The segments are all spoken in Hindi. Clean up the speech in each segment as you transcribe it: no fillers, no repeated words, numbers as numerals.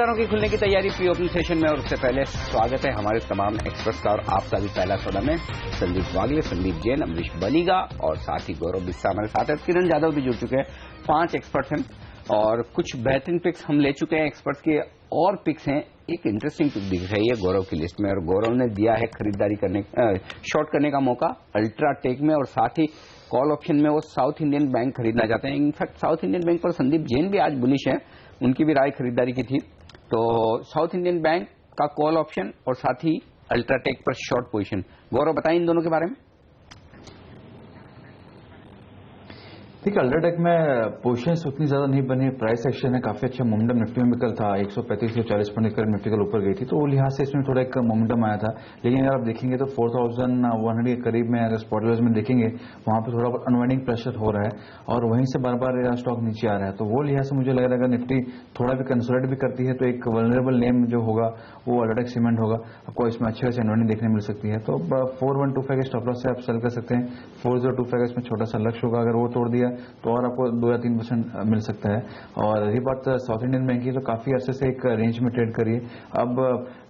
बाजारों की खुलने की तैयारी प्री ओपन सेशन में, और उससे पहले स्वागत है हमारे तमाम एक्सपर्ट्स का और आपका भी पहला सौदा में। संदीप वागले, संदीप जैन, अमरीश बलीगा और साथ ही गौरव बिस्सा हमारे साथ है। किरण यादव भी जुड़ चुके हैं। 5 एक्सपर्ट्स हैं और कुछ बेहतरीन पिक्स हम ले चुके हैं एक्सपर्ट्स के, और पिक्स हैं। एक इंटरेस्टिंग पिक दिख रही है गौरव की लिस्ट में, और गौरव ने दिया है खरीदारी करने शॉर्ट करने का मौका अल्ट्राटेक में, और साथ ही कॉल ऑप्शन में वो साउथ इंडियन बैंक खरीदना चाहते हैं। इनफैक्ट साउथ इंडियन बैंक पर संदीप जैन भी आज बुलिश है, उनकी भी राय खरीदारी की थी। तो साउथ इंडियन बैंक का कॉल ऑप्शन और साथ ही अल्ट्राटेक पर शॉर्ट पोजीशन। गौरव बताएं इन दोनों के बारे में। ठीक है, अल्ट्राटेक में पोजीशंस उतनी ज्यादा नहीं बनी, प्राइस एक्शन है काफी अच्छा। मोमेंटम निफ्टी में भी कल था 135 से 40 पॉइंट कर निफ्टी कल ऊपर गई थी, तो वो लिहाज से इसमें थोड़ा एक मोमेंटम आया था। लेकिन अगर आप देखेंगे तो 4100 के करीब में अगर स्पॉट लेवल्स में देखेंगे वहां पर थोड़ा अनवाइंडिंग प्रेशर हो रहा है और वहीं से बार बार स्टॉक नीचे आ रहा है। तो वो लिहाज से मुझे लग रहा है अगर निफ्टी थोड़ा भी कंसोलिडेट भी करती है तो एक वल्नरेबल नेम जो होगा वो अल्ट्राटेक सीमेंट होगा। आपको इसमें अच्छे खासी अनवाइंडिंग देखने मिल सकती है। तो 4125 के स्टॉप लॉस से आप सेल कर सकते हैं। 4025 इसमें छोटा सा लक्ष्य होगा, अगर वो तोड़ दिया तो और आपको 2 या 3% मिल सकता है। और रही बात साउथ इंडियन बैंक की, तो काफी अरसे से एक रेंज में ट्रेड करिए। अब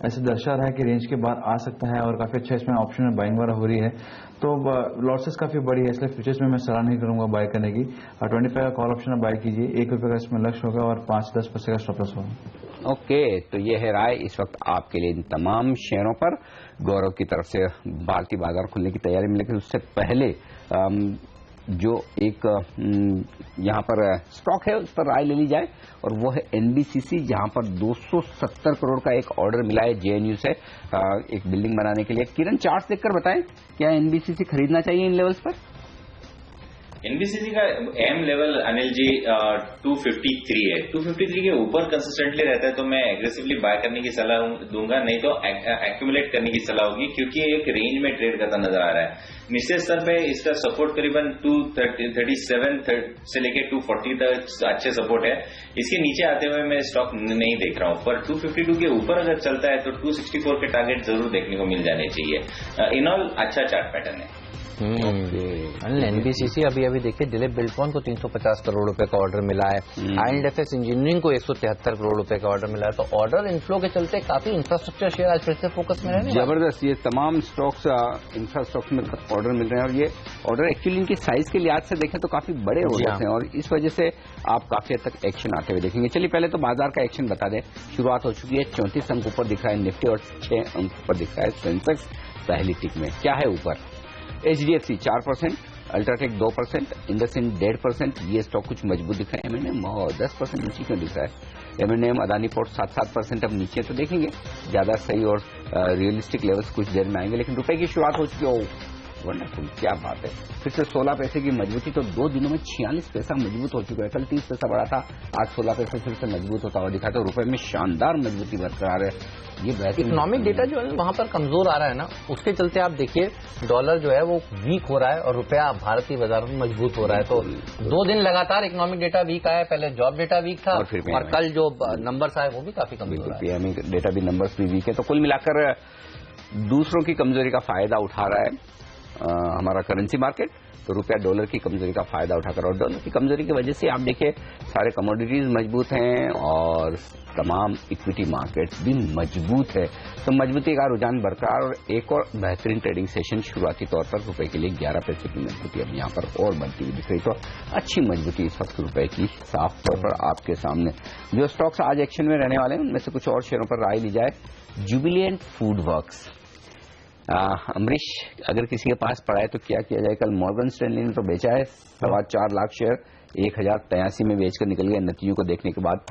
ऐसे दर्शा रहा है कि रेंज के बाहर आ सकता है और काफी अच्छा इसमें ऑप्शन में बाइंग वगैरह हो रही है। तो लॉसेस काफी बड़ी है, इसलिए फ्यूचर्स में मैं सलाह नहीं करूंगा बाय करने की। 25 का कॉल ऑप्शन में बाय कीजिए, ₹1 का इसमें लक्ष्य होगा और 5-10% का स्टॉप लॉस होगा। ओके, तो ये है राय इस वक्त आपके लिए इन तमाम शेयरों पर। गौरव की तरफ से भारतीय बाजार खुलने की तैयारी में, लेकिन उससे पहले जो एक यहाँ पर स्टॉक है उस पर राय ले ली जाए, और वो है एनबीसीसी, जहाँ पर 270 करोड़ का एक ऑर्डर मिला है जेएनयू से एक बिल्डिंग बनाने के लिए। किरण, चार्ट देखकर बताएं क्या एनबीसीसी खरीदना चाहिए इन लेवल्स पर? एनबीसीसी का एम लेवल अनिल जी 253 है। 253 के ऊपर कंसिस्टेंटली रहता है तो मैं एग्रेसिवली बाय करने की सलाह दूंगा, नहीं तो एक्यूमुलेट करने की सलाह होगी, क्योंकि एक रेंज में ट्रेड करता नजर आ रहा है। निचले स्तर पे इसका सपोर्ट करीबन 237 से लेके 240 तक अच्छे सपोर्ट है। इसके नीचे आते हुए मैं स्टॉक नहीं देख रहा हूं, पर 252 के ऊपर अगर चलता है तो 264 के टारगेट जरूर देखने को मिल जाने चाहिए। इन ऑल अच्छा चार्ट पैटर्न है। एनबीसीसी अभी देखिए, दिलीप बिल्डकॉन को 350 करोड़ रुपए का ऑर्डर मिला है, INDFS इंजीनियरिंग को 173 करोड़ रुपए का ऑर्डर मिला है। तो ऑर्डर इनफ्लो के चलते काफी इंफ्रास्ट्रक्चर शेयर आज फिर से फोकस में रहने जबरदस्त। ये तमाम स्टॉक्स इंफ्रास्ट्रक्चर में ऑर्डर मिल रहे हैं, और ये ऑर्डर एक्चुअली इनकी साइज के लिहाज से देखें तो काफी बड़े ऑर्डर हैं, और इस वजह से आप काफी हद तक एक्शन आते हुए देखेंगे। चलिए पहले तो बाजार का एक्शन बता दें। शुरुआत हो चुकी है, 34 अंक ऊपर दिख रहा है निफ्टी और 6 अंक ऊपर दिख रहा है सेंसेक्स। पहली टिक में क्या है ऊपर? HDFC 4%, UltraTech 2%, IndusInd 1.5%। ये स्टॉक कुछ मजबूत दिख रहा है। M&M 10% नीचे क्यों दिख रहा है? M&M, अदानी पोर्ट 7% अब नीचे, तो देखेंगे ज्यादा सही और रियलिस्टिक लेवल्स कुछ देर में आएंगे। लेकिन रुपए की शुरुआत हो चुकी है। वंडरफुल, क्या बात है। फिर से 16 पैसे की मजबूती, तो 2 दिनों में 46 पैसा मजबूत हो चुका है। कल 30 पैसा बढ़ा था, आज 16 पैसे फिर से मजबूत होता हुआ दिखा। तो रुपए में शानदार मजबूती बरकरार है। ये बेहतर इकोनॉमिक डेटा जो है वहां पर कमजोर आ रहा है ना, उसके चलते आप देखिए डॉलर जो है वो वीक हो रहा है और रुपया भारतीय बाजार में मजबूत हो रहा है। तो 2 दिन लगातार इकोनॉमिक डेटा वीक आया। पहले जॉब डेटा वीक था और कल जो नंबर्स आए वो भी काफी कमजोर है। पीएमई डेटा भी, नंबर्स भी वीक है। तो कुल मिलाकर दूसरों की कमजोरी का फायदा उठा रहा है हमारा करेंसी मार्केट। तो रुपया डॉलर की कमजोरी का फायदा उठाकर, और डॉलर की कमजोरी की वजह से आप देखिए सारे कमोडिटीज मजबूत हैं और तमाम इक्विटी मार्केट्स भी मजबूत है। तो मजबूती का रुझान बरकरार, और एक और बेहतरीन ट्रेडिंग सेशन शुरुआती तौर पर रुपए के लिए 11 पैसे की मजबूती अब यहाँ पर और बढ़ती हुई दिख रही। तो अच्छी मजबूती इस वक्त रुपए की साफ तौर पर आपके सामने। जो स्टॉक्स आज एक्शन में रहने वाले हैं उनमें से कुछ और शेयरों पर राय ली जाए। जुबिलिएंट फूड वर्क्स, अमरीश, अगर किसी के पास पड़ा है तो क्या किया जाए? कल मॉर्गन स्टैनली ने तो बेचा है 4.25 लाख शेयर, 1083 में बेचकर निकल गया। नतीजों को देखने के बाद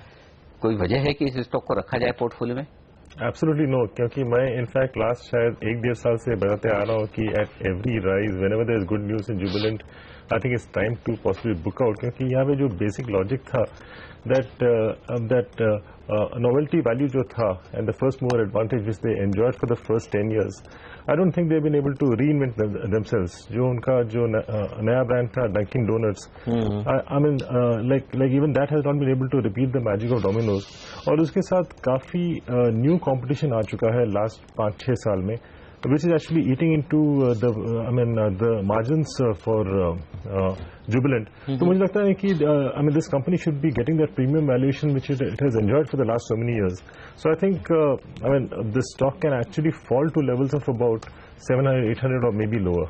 कोई वजह है कि इस स्टॉक को रखा जाए पोर्टफोलियो में? एब्सोल्युटली नो, क्योंकि मैं इनफैक्ट लास्ट शायद 1-1.5 साल से बताते आ रहा हूँ कि at every rise whenever there is good news in Jubilant, I think it's time to possibly book out. क्योंकि यहाँ पे जो बेसिक लॉजिक था दैट नोवेल्टी वैल्यू जो था and the first mover advantage which they enjoyed for the first 10 years, I don't think they've been able to reinvent themselves. जो उनका जो नया ब्रांड था Dunkin Donuts, I mean like even that has not been able to repeat the magic of Domino's. और उसके साथ काफी न्यू कंपटीशन आ चुका है लास्ट 5-6 साल में। which is actually eating into the margins for Jubilant. तो मुझे लगता है कि this company should be getting that premium valuation which it has enjoyed for the last so many years. So I think the stock can actually fall to levels of about 700, 800 or maybe lower.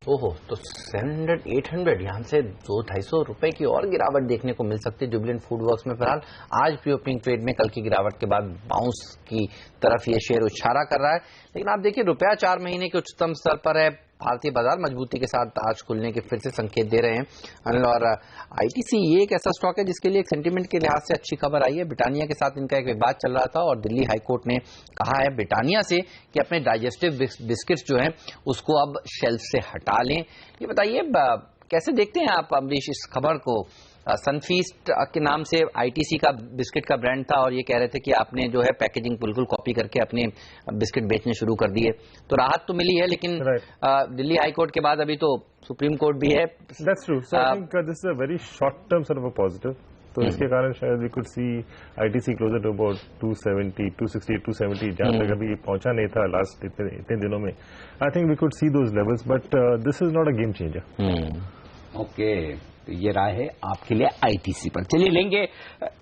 ओहो, तो 700, 800 यहाँ से 200-250 रुपए की और गिरावट देखने को मिल सकती है जुबिलेंट फूड वर्क्स में। फिलहाल आज प्री ओपनिंग ट्रेड में कल की गिरावट के बाद बाउंस की तरफ ये शेयर इशारा कर रहा है। लेकिन आप देखिए रुपया 4 महीने के उच्चतम स्तर पर है। भारतीय बाजार मजबूती के साथ आज खुलने के फिर से संकेत दे रहे हैं अनिल। और आईटीसी ये एक ऐसा स्टॉक है जिसके लिए एक सेंटीमेंट के लिहाज से अच्छी खबर आई है। ब्रिटानिया के साथ इनका एक विवाद चल रहा था और दिल्ली हाईकोर्ट ने कहा है ब्रिटानिया से कि अपने डाइजेस्टिव बिस्किट्स जो हैं उसको अब शेल्फ से हटा लें। ये बताइए कैसे देखते हैं आप अमरीश इस खबर को? सनफीस्ट के नाम से आईटीसी का बिस्किट का ब्रांड था और ये कह रहे थे कि आपने जो है पैकेजिंग बिल्कुल कॉपी करके अपने बिस्किट बेचने शुरू कर दिए। तो राहत तो मिली है, लेकिन दिल्ली हाई कोर्ट के बाद अभी तो सुप्रीम कोर्ट भी है। That's true. So I think this is a very short term sort of a positive. तो इसके कारण शायद we could see ITC closer to about 270, 260, 270 जहाँ तक अभी पहुंचा नहीं था लास्ट इतने दिनों में। I think we could see those levels, but this is not a game changer. Okay, तो ये राय है आपके लिए आईटीसी पर। चलिए लेंगे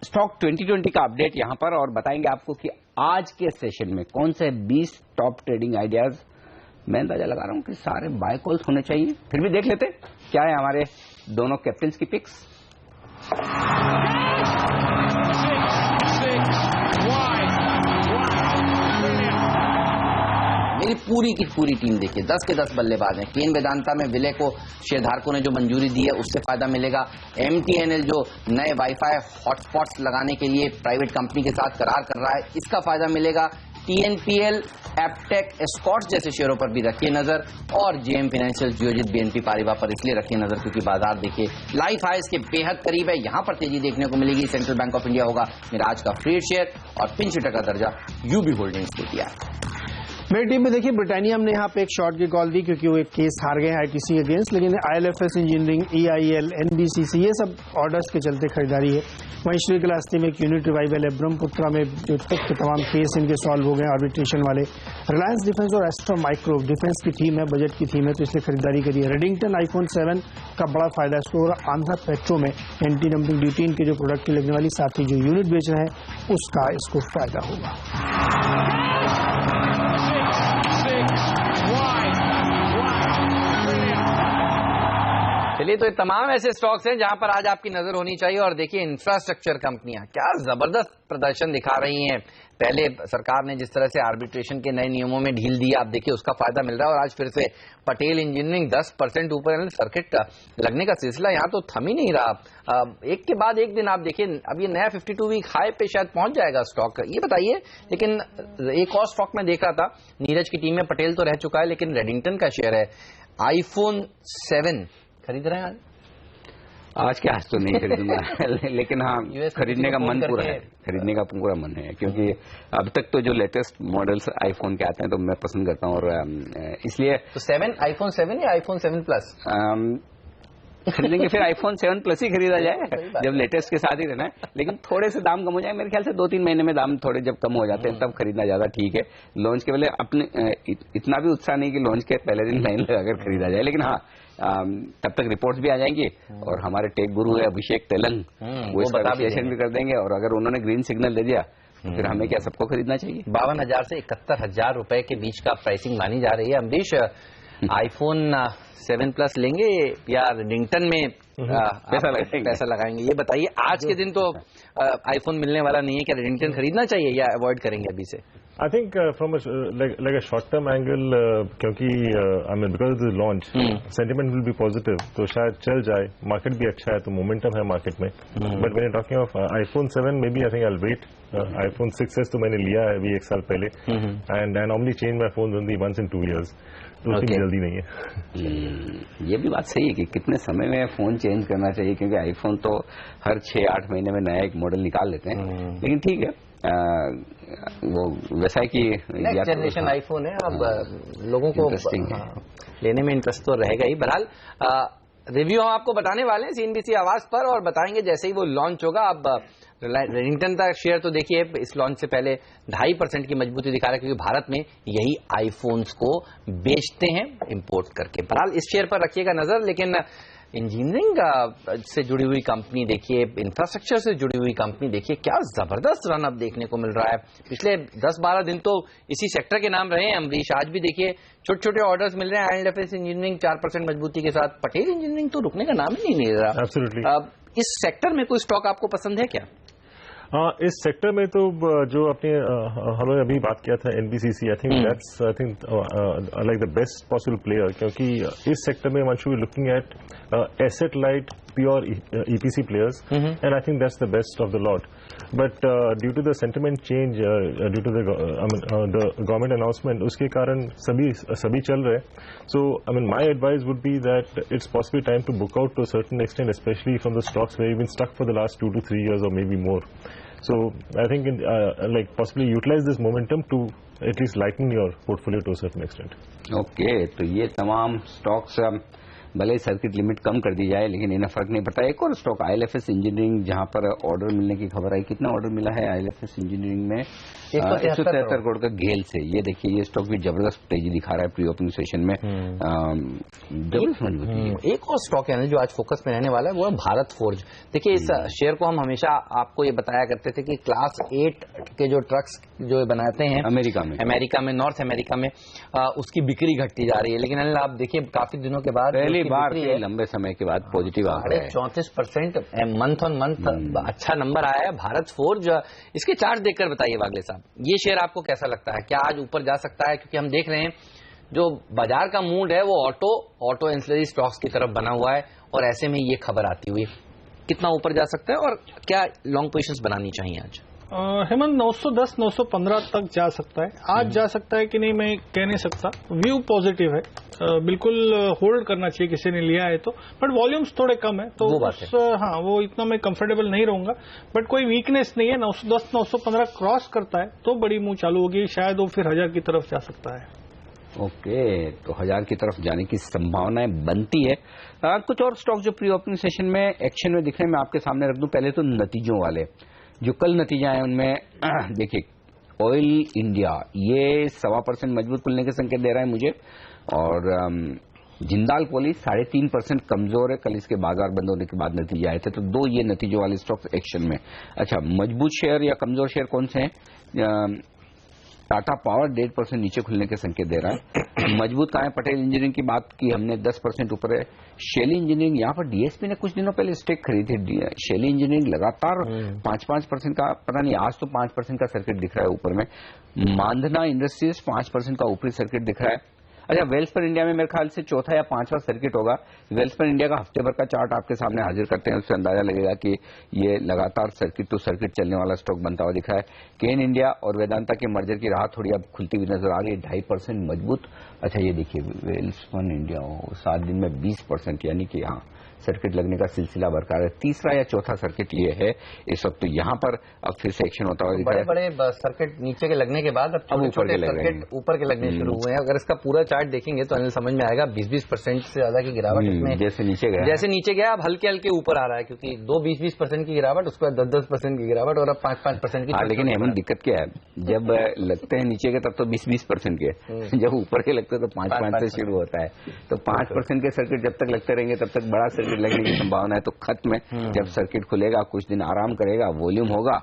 स्टॉक 2020 का अपडेट यहां पर और बताएंगे आपको कि आज के सेशन में कौन से 20 टॉप ट्रेडिंग आइडियाज। मैं अंदाजा लगा रहा हूं कि सारे बाय कॉल्स होने चाहिए, फिर भी देख लेते क्या है हमारे दोनों कैप्टन्स की पिक्स। मेरी पूरी की पूरी टीम देखिए 10 के 10 बल्लेबाज हैं। केन वेदांता में विलय को शेयरधारकों ने जो मंजूरी दी है उससे फायदा मिलेगा। एमटीएनएल जो नए वाईफाई हॉटस्पॉट्स लगाने के लिए प्राइवेट कंपनी के साथ करार कर रहा है, इसका फायदा मिलेगा। टीएनपीएल, एपटेक, एस्कॉर्ट्स जैसे शेयरों पर भी रखिए नजर और JM financial, Geojit, BNP Paribas पर इसलिए रखिए नजर क्योंकि बाजार देखिए लाइफ हाइस के बेहद करीब है। यहां पर तेजी देखने को मिलेगी। सेंट्रल बैंक ऑफ इंडिया होगा मेरा आज का फ्रीड शेयर और पिंच हिटर का दर्जा यूबी होल्डिंग्स को दिया है। मेरी टीम में देखिए ब्रिटानिया हमने यहाँ पे एक शॉर्ट की कॉल दी क्योंकि वो एक केस हार गए आईटीसी अगेंस्ट, लेकिन आईएलएफएस इंजीनियरिंग, ईआईएल, एनबीसीसी ये सब ऑर्डर्स के चलते खरीदारी है। वहीं श्री कलास्ती में एक यूनिट रिवाइवल है। ब्रह्मपुत्रा में जो तक तमाम केस इनके सॉल्व हो गए आर्बिट्रेशन वाले। रिलायंस डिफेंस और एस्ट्रो माइक्रो डिफेंस की थीम है, बजट की थीम है, तो इसलिए खरीदारी करी है। रेडिंगटन आईफोन 7 का बड़ा फायदा है इसको। और आंध्रा पेट्रो में एंटी डंपिंग ड्यूटी इनके जो प्रोडक्ट की लगने वाली, साथ ही जो यूनिट बेच रहे हैं उसका इसको फायदा होगा। चलिए, तो ये तमाम ऐसे स्टॉक्स हैं जहां पर आज आपकी नजर होनी चाहिए। और देखिए इंफ्रास्ट्रक्चर कंपनियां क्या जबरदस्त प्रदर्शन दिखा रही हैं। पहले सरकार ने जिस तरह से आर्बिट्रेशन के नए नियमों में ढील दी, आप देखिए उसका फायदा मिल रहा है। और आज फिर से पटेल इंजीनियरिंग 10% ऊपर, सर्किट लगने का सिलसिला यहाँ तो थम ही नहीं रहा। एक के बाद एक दिन आप देखिए, अब ये नया 52 वीक हाई पे शायद पहुंच जाएगा स्टॉक, ये बताइए। लेकिन एक और स्टॉक में देख रहा था, नीरज की टीम में पटेल तो रह चुका है लेकिन रेडिंगटन का शेयर है। आईफोन 7 खरीद रहे हैं आज के आज तो नहीं खरीदूंगा लेकिन हाँ खरीदने का मन पूरा है, खरीदने का पूरा मन है क्योंकि अब तक तो जो लेटेस्ट मॉडल्स आईफोन के आते हैं तो मैं पसंद करता हूँ और इसलिए तो 7 आईफोन 7 या आईफोन 7 प्लस खरीदेंगे। फिर आईफोन 7 प्लस ही खरीदा जाए जब लेटेस्ट के साथ ही रहना है। लेकिन थोड़े से दाम कम हो जाए, मेरे ख्याल से 2-3 महीने में दाम थोड़े जब कम हो जाते हैं तब खरीदना ज्यादा ठीक है। लॉन्च के पहले अपने इतना भी उत्साह नहीं कि लॉन्च के पहले दिन लाइन लगाकर खरीदा जाए, लेकिन हाँ तब तक रिपोर्ट्स भी आ जाएंगी और हमारे टेक गुरु है अभिषेक तेलंग वो इसका विश्लेषण भी कर देंगे। और अगर उन्होंने ग्रीन सिग्नल दे दिया तो फिर हमें क्या सबको खरीदना चाहिए। 52,000 से 71,000 रुपए के बीच का प्राइसिंग मानी जा रही है। अमरीश, आईफोन 7 प्लस लेंगे या रेडिंगटन में पैसा लगाएंगे, ये बताइए। आज के दिन तो आईफोन मिलने वाला नहीं है, क्या रेडिंगटन खरीदना चाहिए या अवॉइड करेंगे अभी से? I think from like a short term angle क्योंकि I mean because of the launch sentiment will be positive तो शायद चल जाए, मार्केट भी अच्छा है तो मोमेंटम है मार्केट में। But when you're talking of iPhone 7 maybe I think I'll wait. iPhone 6s तो मैंने लिया है अभी 1 साल पहले and I normally change my phones only once in 2 years तो उसकी जल्दी नहीं है। ये भी बात सही है कि कितने समय में फोन चेंज करना चाहिए क्योंकि आईफोन तो हर 6-8 महीने में नया एक मॉडल निकाल लेते हैं। लेकिन ठीक है, वो वैसा है कि नेक्स्ट जनरेशन आईफोन है, अब लोगों को लेने में इंटरेस्ट तो रहेगा ही। बहरहाल रिव्यू हम आपको बताने वाले हैं सीएनबीसी आवाज पर और बताएंगे जैसे ही वो लॉन्च होगा। अब रेडिंगटन का शेयर तो देखिए इस लॉन्च से पहले 2.5% की मजबूती दिखा रहा है, क्योंकि भारत में यही आईफोन्स को बेचते हैं इंपोर्ट करके। बहरहाल इस शेयर पर रखिएगा नजर। लेकिन इंजीनियरिंग से जुड़ी हुई कंपनी देखिए, इंफ्रास्ट्रक्चर से जुड़ी हुई कंपनी देखिए, क्या जबरदस्त रन अप देखने को मिल रहा है। पिछले 10-12 दिन तो इसी सेक्टर के नाम रहे हैं अमरीश। आज भी देखिए छोटे छोटे ऑर्डर्स मिल रहे हैं। IL&FS इंजीनियरिंग 4% मजबूती के साथ, पटेल इंजीनियरिंग तो रुकने का नाम ही नहीं ले रहा। एब्सोल्युटली। इस सेक्टर में कोई स्टॉक आपको पसंद है क्या? इस सेक्टर में तो जो आपने हमने अभी बात किया था NBCC, I think like the best possible player, क्योंकि इस सेक्टर में one should be looking at asset light pure EPC players, and I think that's the best of the lot. But due to the sentiment change, due to the government announcement, उसके कारण सभी चल रहे हैं. So I mean, my advice would be that it's possibly time to book out to a certain extent, especially from the stocks where you've been stuck for the last 2 to 3 years or maybe more. So I think like possibly utilize this momentum to at least lighten your portfolio to a certain extent. Okay, तो ये तमाम स्टॉक्स भले सर्किट लिमिट कम कर दी जाए लेकिन इन्हें फर्क नहीं पड़ता। एक और स्टॉक IL&FS इंजीनियरिंग, जहां पर ऑर्डर मिलने की खबर आई। कितना ऑर्डर मिला है IL&FS इंजीनियरिंग में? 173 करोड़ का घेल से। ये देखिए, ये स्टॉक भी जबरदस्त तेजी दिखा रहा है प्री ओपनिंग सेशन में। एक और स्टॉक है जो आज फोकस में रहने वाला है, वो है भारत फोर्ज। देखिए, इस शेयर को हम हमेशा आपको ये बताया करते थे कि क्लास 8 के जो ट्रक्स जो बनाते हैं अमेरिका में नॉर्थ अमेरिका में, उसकी बिक्री घटती जा रही है। लेकिन अनिल, आप देखिए काफी दिनों के बाद पहली बार लंबे समय के बाद पॉजिटिव आ रहा है। 34% मंथ ऑन मंथ अच्छा नंबर आया है भारत फोर्ज। इसके चार्ट देखकर बताइए वागले साहब, ये शेयर आपको कैसा लगता है? क्या आज ऊपर जा सकता है? क्योंकि हम देख रहे हैं जो बाजार का मूड है वो ऑटो एंसिलरी स्टॉक्स की तरफ बना हुआ है, और ऐसे में ये खबर आती हुई कितना ऊपर जा सकता है और क्या लॉन्ग पोजीशंस बनानी चाहिए आज? हेमंत, 910 915 तक जा सकता है। आज जा सकता है कि नहीं मैं कह नहीं सकता। व्यू पॉजिटिव है, बिल्कुल होल्ड करना चाहिए किसी ने लिया है तो, बट वॉल्यूम्स थोड़े कम है तो हाँ, वो इतना मैं कंफर्टेबल नहीं रहूंगा। बट कोई वीकनेस नहीं है। 910 915 क्रॉस करता है तो बड़ी मूव चालू होगी, शायद वो फिर 1000 की तरफ जा सकता है। ओके, तो 1000 की तरफ जाने की संभावनाएं बनती है। कुछ और स्टॉक जो प्री ओपनिंग सेशन में एक्शन में दिख रहे हैं, मैं आपके सामने रख दूं। पहले तो नतीजों वाले, जो कल नतीजे आए उनमें देखिए, ऑयल इंडिया ये 1.25% मजबूत खुलने के संकेत दे रहा है मुझे, और जिंदाल कोली 3.5% कमजोर है। कल इसके बाजार बंद होने के बाद नतीजे आए थे, तो दो ये नतीजों वाले स्टॉक्स एक्शन में। अच्छा, मजबूत शेयर या कमजोर शेयर कौन से हैं? टाटा पावर 1.5% नीचे खुलने के संकेत दे रहा है। मजबूत कहाँ है? पटेल इंजीनियरिंग की बात की हमने, 10% ऊपर है। शैली इंजीनियरिंग, यहाँ पर DSP ने कुछ दिनों पहले स्टेक खरीदी थी। शैली इंजीनियरिंग लगातार 5% का, पता नहीं आज तो 5% का सर्किट दिख रहा है ऊपर में। मांधना इंडस्ट्रीज 5% का ऊपरी सर्किट दिख रहा है। अच्छा, वेल्स पर इंडिया में मेरे ख्याल से चौथा या पांचवा सर्किट होगा। वेल्स पर इंडिया का हफ्ते भर का चार्ट आपके सामने हाजिर करते हैं, उससे अंदाजा लगेगा कि ये लगातार सर्किट टू सर्किट चलने वाला स्टॉक बनता हुआ दिख रहा है। केन इंडिया और वेदांता के मर्जर की राह थोड़ी अब खुलती हुई नजर आ रही है, 2.5% मजबूत। अच्छा, ये देखिए, वेल्स पर इंडिया 7 दिन में 20%, यानी कि हाँ, सर्किट लगने का सिलसिला बरकरार है। तीसरा या चौथा सर्किट ये है इस वक्त। तो यहाँ पर अब फिर से एक्शन होता हुआ दिख रहा है। बड़े सर्किट नीचे के लगने के बाद अब ऊपर के लगने शुरू हुए हैं। अगर इसका पूरा चार्ट देखेंगे तो अनिल समझ में आएगा 20-20% से ज्यादा की गिरावट इसमें जैसे नीचे गया अब हल्के हल्के ऊपर आ रहा है, क्योंकि 2-20% की गिरावट, उसके बाद 10-10% की गिरावट, और अब 5-5% की। लेकिन हेमंत, दिक्कत क्या है, जब लगते हैं नीचे के तब तो 20-20% के, जब ऊपर के लगते हैं तो 5-5 से शुरू होता है। तो 5% के सर्किट जब तक लगते रहेंगे तब तक बड़ा सर्किट लगने की संभावना है। तो खत्म है। जब सर्किट खुलेगा, कुछ दिन आराम करेगा, वॉल्यूम होगा,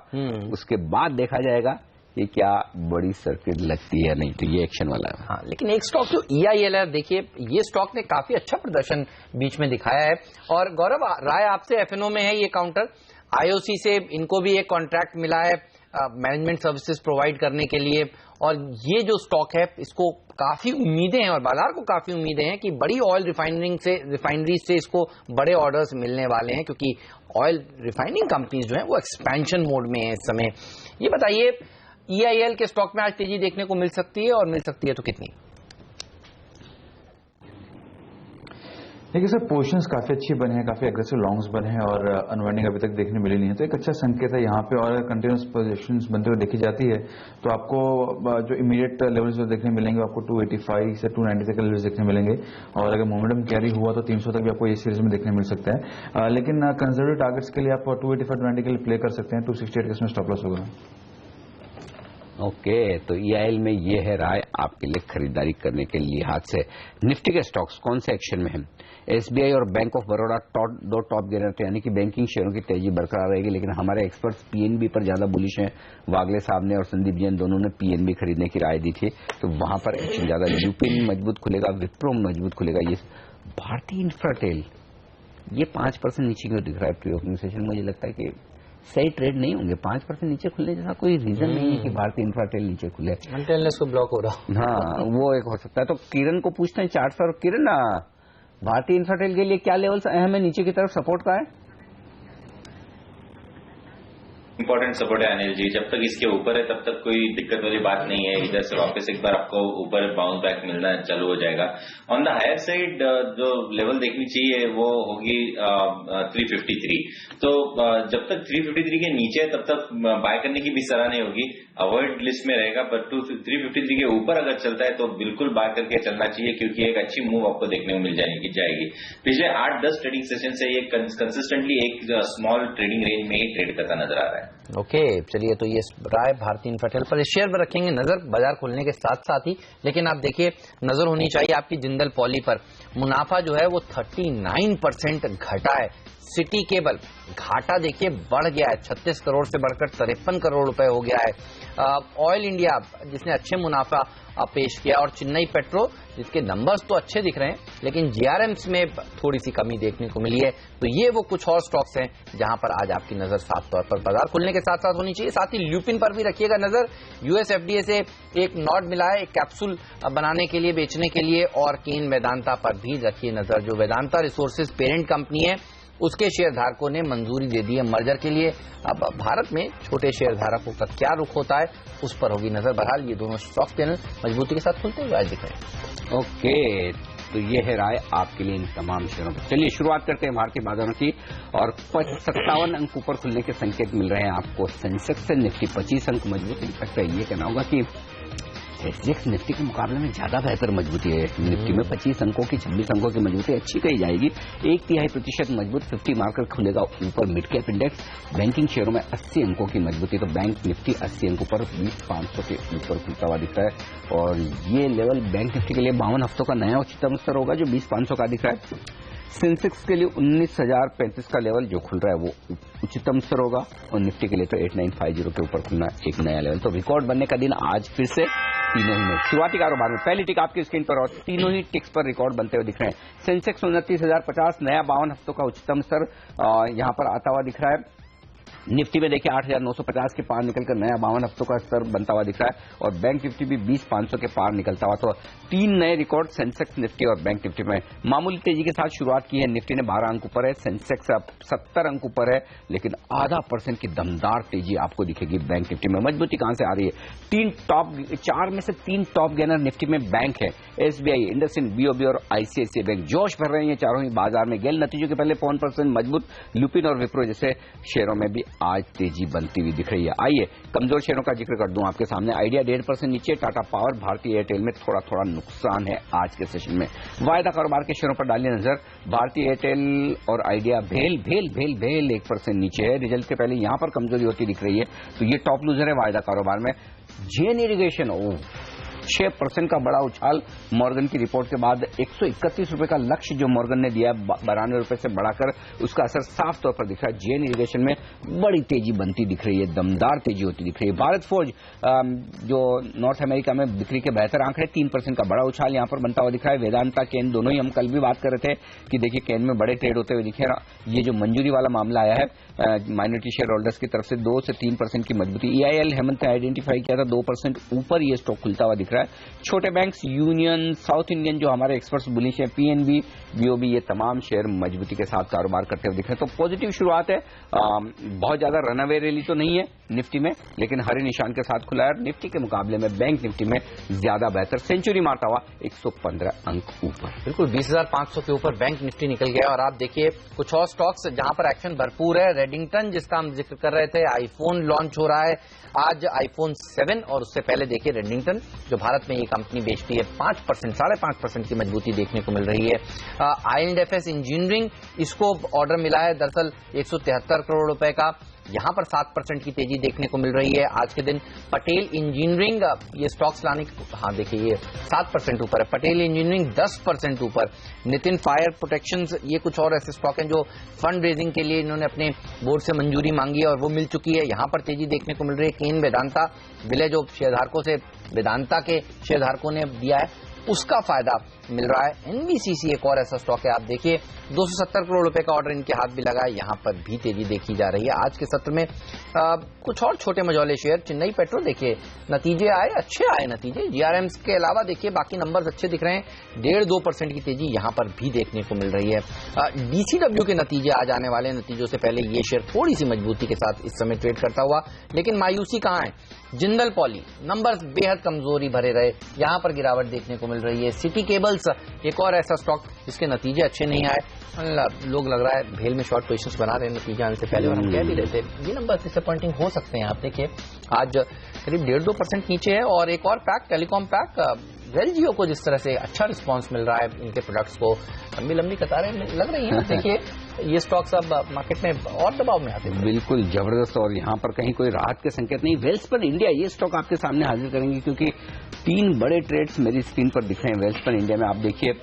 उसके बाद देखा जाएगा कि क्या बड़ी सर्किट लगती है नहीं। तो ये एक्शन वाला है। हाँ, लेकिन एक स्टॉक जो EIL है, देखिए ये स्टॉक ने काफी अच्छा प्रदर्शन बीच में दिखाया है। और गौरव राय, आपसे FNO में है ये काउंटर, IOC से इनको भी एक कॉन्ट्रैक्ट मिला है मैनेजमेंट सर्विसेज प्रोवाइड करने के लिए, और ये जो स्टॉक है इसको काफी उम्मीदें हैं और बाजार को काफी उम्मीदें हैं कि बड़ी ऑयल रिफाइनरी से इसको बड़े ऑर्डर्स मिलने वाले हैं, क्योंकि ऑयल रिफाइनिंग कंपनीज जो हैं वो एक्सपेंशन मोड में है इस समय। ये बताइए, EIL के स्टॉक में आज तेजी देखने को मिल सकती है, और मिल सकती है तो कितनी? देखिए सर, पोजीशंस काफी अच्छी बने हैं, काफी एग्रेसिव लॉन्ग्स बने हैं और अनवाइंडिंग अभी तक देखने मिली नहीं है, तो एक अच्छा संकेत है यहाँ पे। और कंटिन्यूस पोजीशंस बनते हुए देखी जाती है तो आपको जो इमीडिएट लेवल्स जो देखने मिलेंगे आपको 285 से 290 तक लेवल्स देखने मिलेंगे, और अगर मोमेंटम कैरी हुआ तो 300 तक भी आपको ये सीरीज में देखने मिल सकता है। लेकिन कंजर्वेटिव टारगेट्स के लिए आप 285 290 के लिए प्ले कर सकते हैं। 268 का इसमें स्टॉप लॉस होगा। ओके, तो EIL में ये है राय आपके लिए खरीदारी करने के लिहाज से। निफ्टी के स्टॉक्स कौन से एक्शन में हैं? SBI और बैंक ऑफ बड़ौदा दो टॉप गेनर थे, यानी कि बैंकिंग शेयरों की तेजी बरकरार रहेगी, लेकिन हमारे एक्सपर्ट्स PNB पर ज्यादा बुलिश हैं। वागले साहब ने और संदीप जैन दोनों ने PNB खरीदने की राय दी थी, तो वहां पर एक्शन ज्यादा। ल्यूपिन मजबूत खुलेगा, विप्रो मजबूत खुलेगा। ये भारतीय इंफ्राटेल ये 5% नीचे क्यों दिख रहा है प्री ओपनिंग सेशन? मुझे लगता है कि सही ट्रेड नहीं होंगे। 5% नीचे खुलने जैसा कोई रीजन नहीं है कि भारतीय इंफ्राटेल नीचे खुले। अनटेलनेस को ब्लॉक हो रहा। हाँ, वो एक हो सकता है। तो किरण को पूछते हैं चार्ट पर। किरण, भारतीय इंफ्राटेल के लिए क्या लेवल्स अहम है नीचे की तरफ सपोर्ट का है? इंपॉर्टेंट सपोर्ट है अनिल जी, जब तक इसके ऊपर है तब तक कोई दिक्कत वाली बात नहीं है। इधर से वापस एक बार आपको ऊपर बाउंस बैक मिलना चालू हो जाएगा। ऑन द हायर साइड जो लेवल देखनी चाहिए वो होगी 353। तो जब तक 353 के नीचे है तब तक बाय करने की भी सलाह नहीं होगी, अवॉइड लिस्ट में रहेगा। पर 353 के ऊपर अगर चलता है तो बिल्कुल बाय करके चलना चाहिए, क्योंकि एक अच्छी मूव आपको देखने को मिल जाएगी। पिछले 8-10 ट्रेडिंग सेशन से ये कंसिस्टेंटली एक स्मॉल ट्रेडिंग रेंज में ही ट्रेड करता नजर आ रहा है। ओके, चलिए, तो ये राय भारतीय इंफ्राटेल पर। इस शेयर पर रखेंगे नजर बाजार खुलने के साथ साथ ही, लेकिन आप देखिए नजर होनी चाहिए आपकी जिंदल पॉली पर। मुनाफा जो है वो 39% घटा है। सिटी केबल घाटा देखिए बढ़ गया है, 36 करोड़ से बढ़कर 53 करोड़ रुपए हो गया है। ऑयल इंडिया जिसने अच्छे मुनाफा पेश किया, और चेन्नई पेट्रो जिसके नंबर्स तो अच्छे दिख रहे हैं लेकिन जीआरएम्स में थोड़ी सी कमी देखने को मिली है। तो ये वो कुछ और स्टॉक्स हैं जहां पर आज आपकी नजर साफ तौर पर बाजार खुलने के साथ साथ होनी चाहिए। साथ ही ल्यूपिन पर भी रखिएगा नजर। यूएस FDA से एक नॉट मिला है, एक कैप्सूल बनाने के लिए, बेचने के लिए। और केन वेदांता पर भी रखिए नजर। जो वेदांता रिसोर्सेज पेरेंट कंपनी है उसके शेयर धारकों ने मंजूरी दे दी है मर्जर के लिए। अब भारत में छोटे शेयर धारकों का क्या रुख होता है उस पर होगी नजर। बहरहाल ये दोनों स्टॉक चैनल मजबूती के साथ खुलते हुए आज दिख रहे हैं। ओके, तो ये है राय आपके लिए इन तमाम शेयरों पर। चलिए शुरुआत करते हैं भारतीय बाजारों की, और 57 अंक ऊपर खुलने के संकेत मिल रहे हैं आपको। सेंसेक्स से निफ्टी 25 अंक मजबूत। इनफैक्ट ये कहना होगा कि एसजीएक्स निफ्टी के मुकाबले में ज्यादा बेहतर मजबूती है। निफ्टी में 25 अंकों की 26 अंकों की मजबूती अच्छी कही जाएगी। 1/3% मजबूत 50 मार्कर खुलेगा ऊपर मिड कैप इंडेक्स। बैंकिंग शेयरों में 80 अंकों की मजबूती, तो बैंक निफ्टी 80 अंकों पर 20,500 के ऊपर खुलता हुआ दिख रहा है। और ये लेवल बैंक निफ्टी के लिए 52 हफ्तों का नया उच्चतम स्तर होगा जो 20,500 का दिख रहा है। सेंसेक्स के लिए 19,035 का लेवल जो खुल रहा है वो उच्चतम स्तर होगा, और निफ्टी के लिए तो 8950 के ऊपर खुलना एक नया लेवल। तो रिकॉर्ड बनने का दिन आज फिर से तीनों ही में। शुरुआती कारोबार में पहली टिक आपकी स्क्रीन पर, और तीनों ही टिक्स पर रिकॉर्ड बनते हुए दिख रहे हैं। सेंसेक्स 29,050 नया 52 हफ्तों का उच्चतम स्तर यहां पर आता हुआ दिख रहा है। निफ्टी में देखिए 8,950 के पार निकलकर नया 52 हफ्तों का स्तर बनता हुआ दिख रहा है, और बैंक निफ्टी भी 20,500 के पार निकलता हुआ। तो 3 नए रिकॉर्ड सेंसेक्स, निफ्टी और बैंक निफ्टी में। मामूली तेजी के साथ शुरुआत की है। निफ्टी ने 12 अंक ऊपर है, सेंसेक्स अब 70 अंक ऊपर है, लेकिन आधा % की दमदार तेजी आपको दिखेगी बैंक निफ्टी में। मजबूती कहां से आ रही है? 4 में से 3 टॉप गेनर निफ्टी में बैंक है। SBI, इंडसइंड, BOB और ICICI बैंक जोश भर रहे हैं चारों ही बाजार में। गेल नतीजों के पहले 5% मजबूत। लुपिन और विप्रो जैसे शेयरों में भी आज तेजी बनती हुई दिख रही है। आइए कमजोर शेयरों का जिक्र कर दूं आपके सामने। आइडिया 1.5% नीचे, टाटा पावर, भारतीय एयरटेल में थोड़ा थोड़ा नुकसान है आज के सेशन में। वायदा कारोबार के शेयरों पर डालिए नजर। भारतीय एयरटेल और आइडिया भेल 1% नीचे है। रिजल्ट के पहले यहां पर कमजोरी होती दिख रही है, तो ये टॉप लूजर है वायदा कारोबार में। जेन इरिगेशन 6% का बड़ा उछाल मॉर्गन की रिपोर्ट के बाद। 131 रुपए का लक्ष्य जो मॉर्गन ने दिया 92 रुपए से बढ़ाकर, उसका असर साफ तौर पर दिख रहा है। जेन इरिगेशन में बड़ी तेजी बनती दिख रही है, दमदार तेजी होती दिख रही है। भारत फोर्ज जो नॉर्थ अमेरिका में बिक्री के बेहतर आंक है, 3% का बड़ा उछाल यहां पर बनता हुआ दिख रहा है। वेदांता, केन दोनों ही हम कल भी बात कर रहे थे कि देखिए केन में बड़े ट्रेड होते हुए दिखे। ये जो मंजूरी वाला मामला आया है माइनॉरिटी शेयर होल्डर्स की तरफ से 2 से 3% की मजबूती। EIL हेमंत ने आइडेंटिफाई किया था, 2% ऊपर ये स्टॉक खुलता हुआ दिख रहा है। रहा है। छोटे बैंक्स, यूनियन, साउथ इंडियन जो हमारे एक्सपर्ट्स बुलिश है, पीएनबी, बीओबी, ये तमाम शेयर मजबूती के साथ कारोबार करते हुए दिख रहे हैं। तो पॉजिटिव शुरुआत है। बहुत ज्यादा रनअवे रैली तो नहीं है निफ्टी में, लेकिन हरे निशान के साथ खुला है। निफ्टी के मुकाबले में बैंक निफ्टी में ज्यादा बेहतर सेंचुरी मारता हुआ 115 अंक ऊपर। बिल्कुल 20,500 के ऊपर बैंक निफ्टी निकल गया। और आप देखिए कुछ और स्टॉक्स जहां पर एक्शन भरपूर है। रेडिंगटन जिसका हम जिक्र कर रहे थे, आईफोन लॉन्च हो रहा है आज, आईफोन 7, और उससे पहले देखिए रेडिंगटन जो भारत में ये कंपनी बेचती है 5%, 5.5% की मजबूती देखने को मिल रही है। IL&FS इंजीनियरिंग, इसको ऑर्डर मिला है दरअसल 173 करोड़ रुपए का, यहां पर 7% की तेजी देखने को मिल रही है आज के दिन। पटेल इंजीनियरिंग, ये स्टॉक्स लाने, हाँ देखिए ये 7% ऊपर है। पटेल इंजीनियरिंग 10% ऊपर। नितिन फायर प्रोटेक्शन, ये कुछ और ऐसे स्टॉक हैं जो फंड रेजिंग के लिए इन्होंने अपने बोर्ड से मंजूरी मांगी है और वो मिल चुकी है, यहां पर तेजी देखने को मिल रही है। केन वेदांता, विलय जो शेयरधारकों से वेदांता के शेयरधारकों ने दिया है उसका फायदा मिल रहा है। एनबीसीसी एक और ऐसा स्टॉक है, आप देखिए 270 करोड़ रुपए का ऑर्डर इनके हाथ भी लगा है, यहां पर भी तेजी देखी जा रही है। आज के सत्र में कुछ और छोटे मझौले शेयर, चेन्नई पेट्रोल देखिए नतीजे आए, अच्छे आए नतीजे। जीआरएम्स के अलावा देखिए बाकी नंबर्स अच्छे दिख रहे हैं, 1.5-2% की तेजी यहां पर भी देखने को मिल रही है। डीसीडब्ल्यू के नतीजे आ जाने वाले, नतीजों से पहले ये शेयर थोड़ी सी मजबूती के साथ इस समय ट्रेड करता हुआ, लेकिन मायूसी कहां है? जिंदल पॉली नंबर्स बेहद कमजोरी भरे रहे, यहां पर गिरावट देखने को मिल रही है। सिटी केबल्स एक और ऐसा स्टॉक जिसके नतीजे अच्छे नहीं आए, लोग लग रहा है भेल में शॉर्ट पोजीशंस बना रहे हैं नतीजे आने से पहले, और हम कह भी रहे थे ये नंबर डिसअपॉइंटिंग हो सकते हैं। आप देखिए आज करीब 1.5-2% नीचे है। और एक और पैक, टेलीकॉम पैक, वेलजियो को जिस तरह से अच्छा रिस्पांस मिल रहा है, इनके प्रोडक्ट्स को लंबी कतारें लग रही हैं। देखिए ये स्टॉक्स अब मार्केट में और दबाव में आते हैं। बिल्कुल जबरदस्त, और यहाँ पर कहीं कोई राहत के संकेत नहीं। वेल्सपन इंडिया, ये स्टॉक आपके सामने हाजिर करेंगे क्योंकि 3 बड़े ट्रेड्स मेरी स्क्रीन पर दिख रहे हैं वेल्सपन इंडिया में। आप देखिए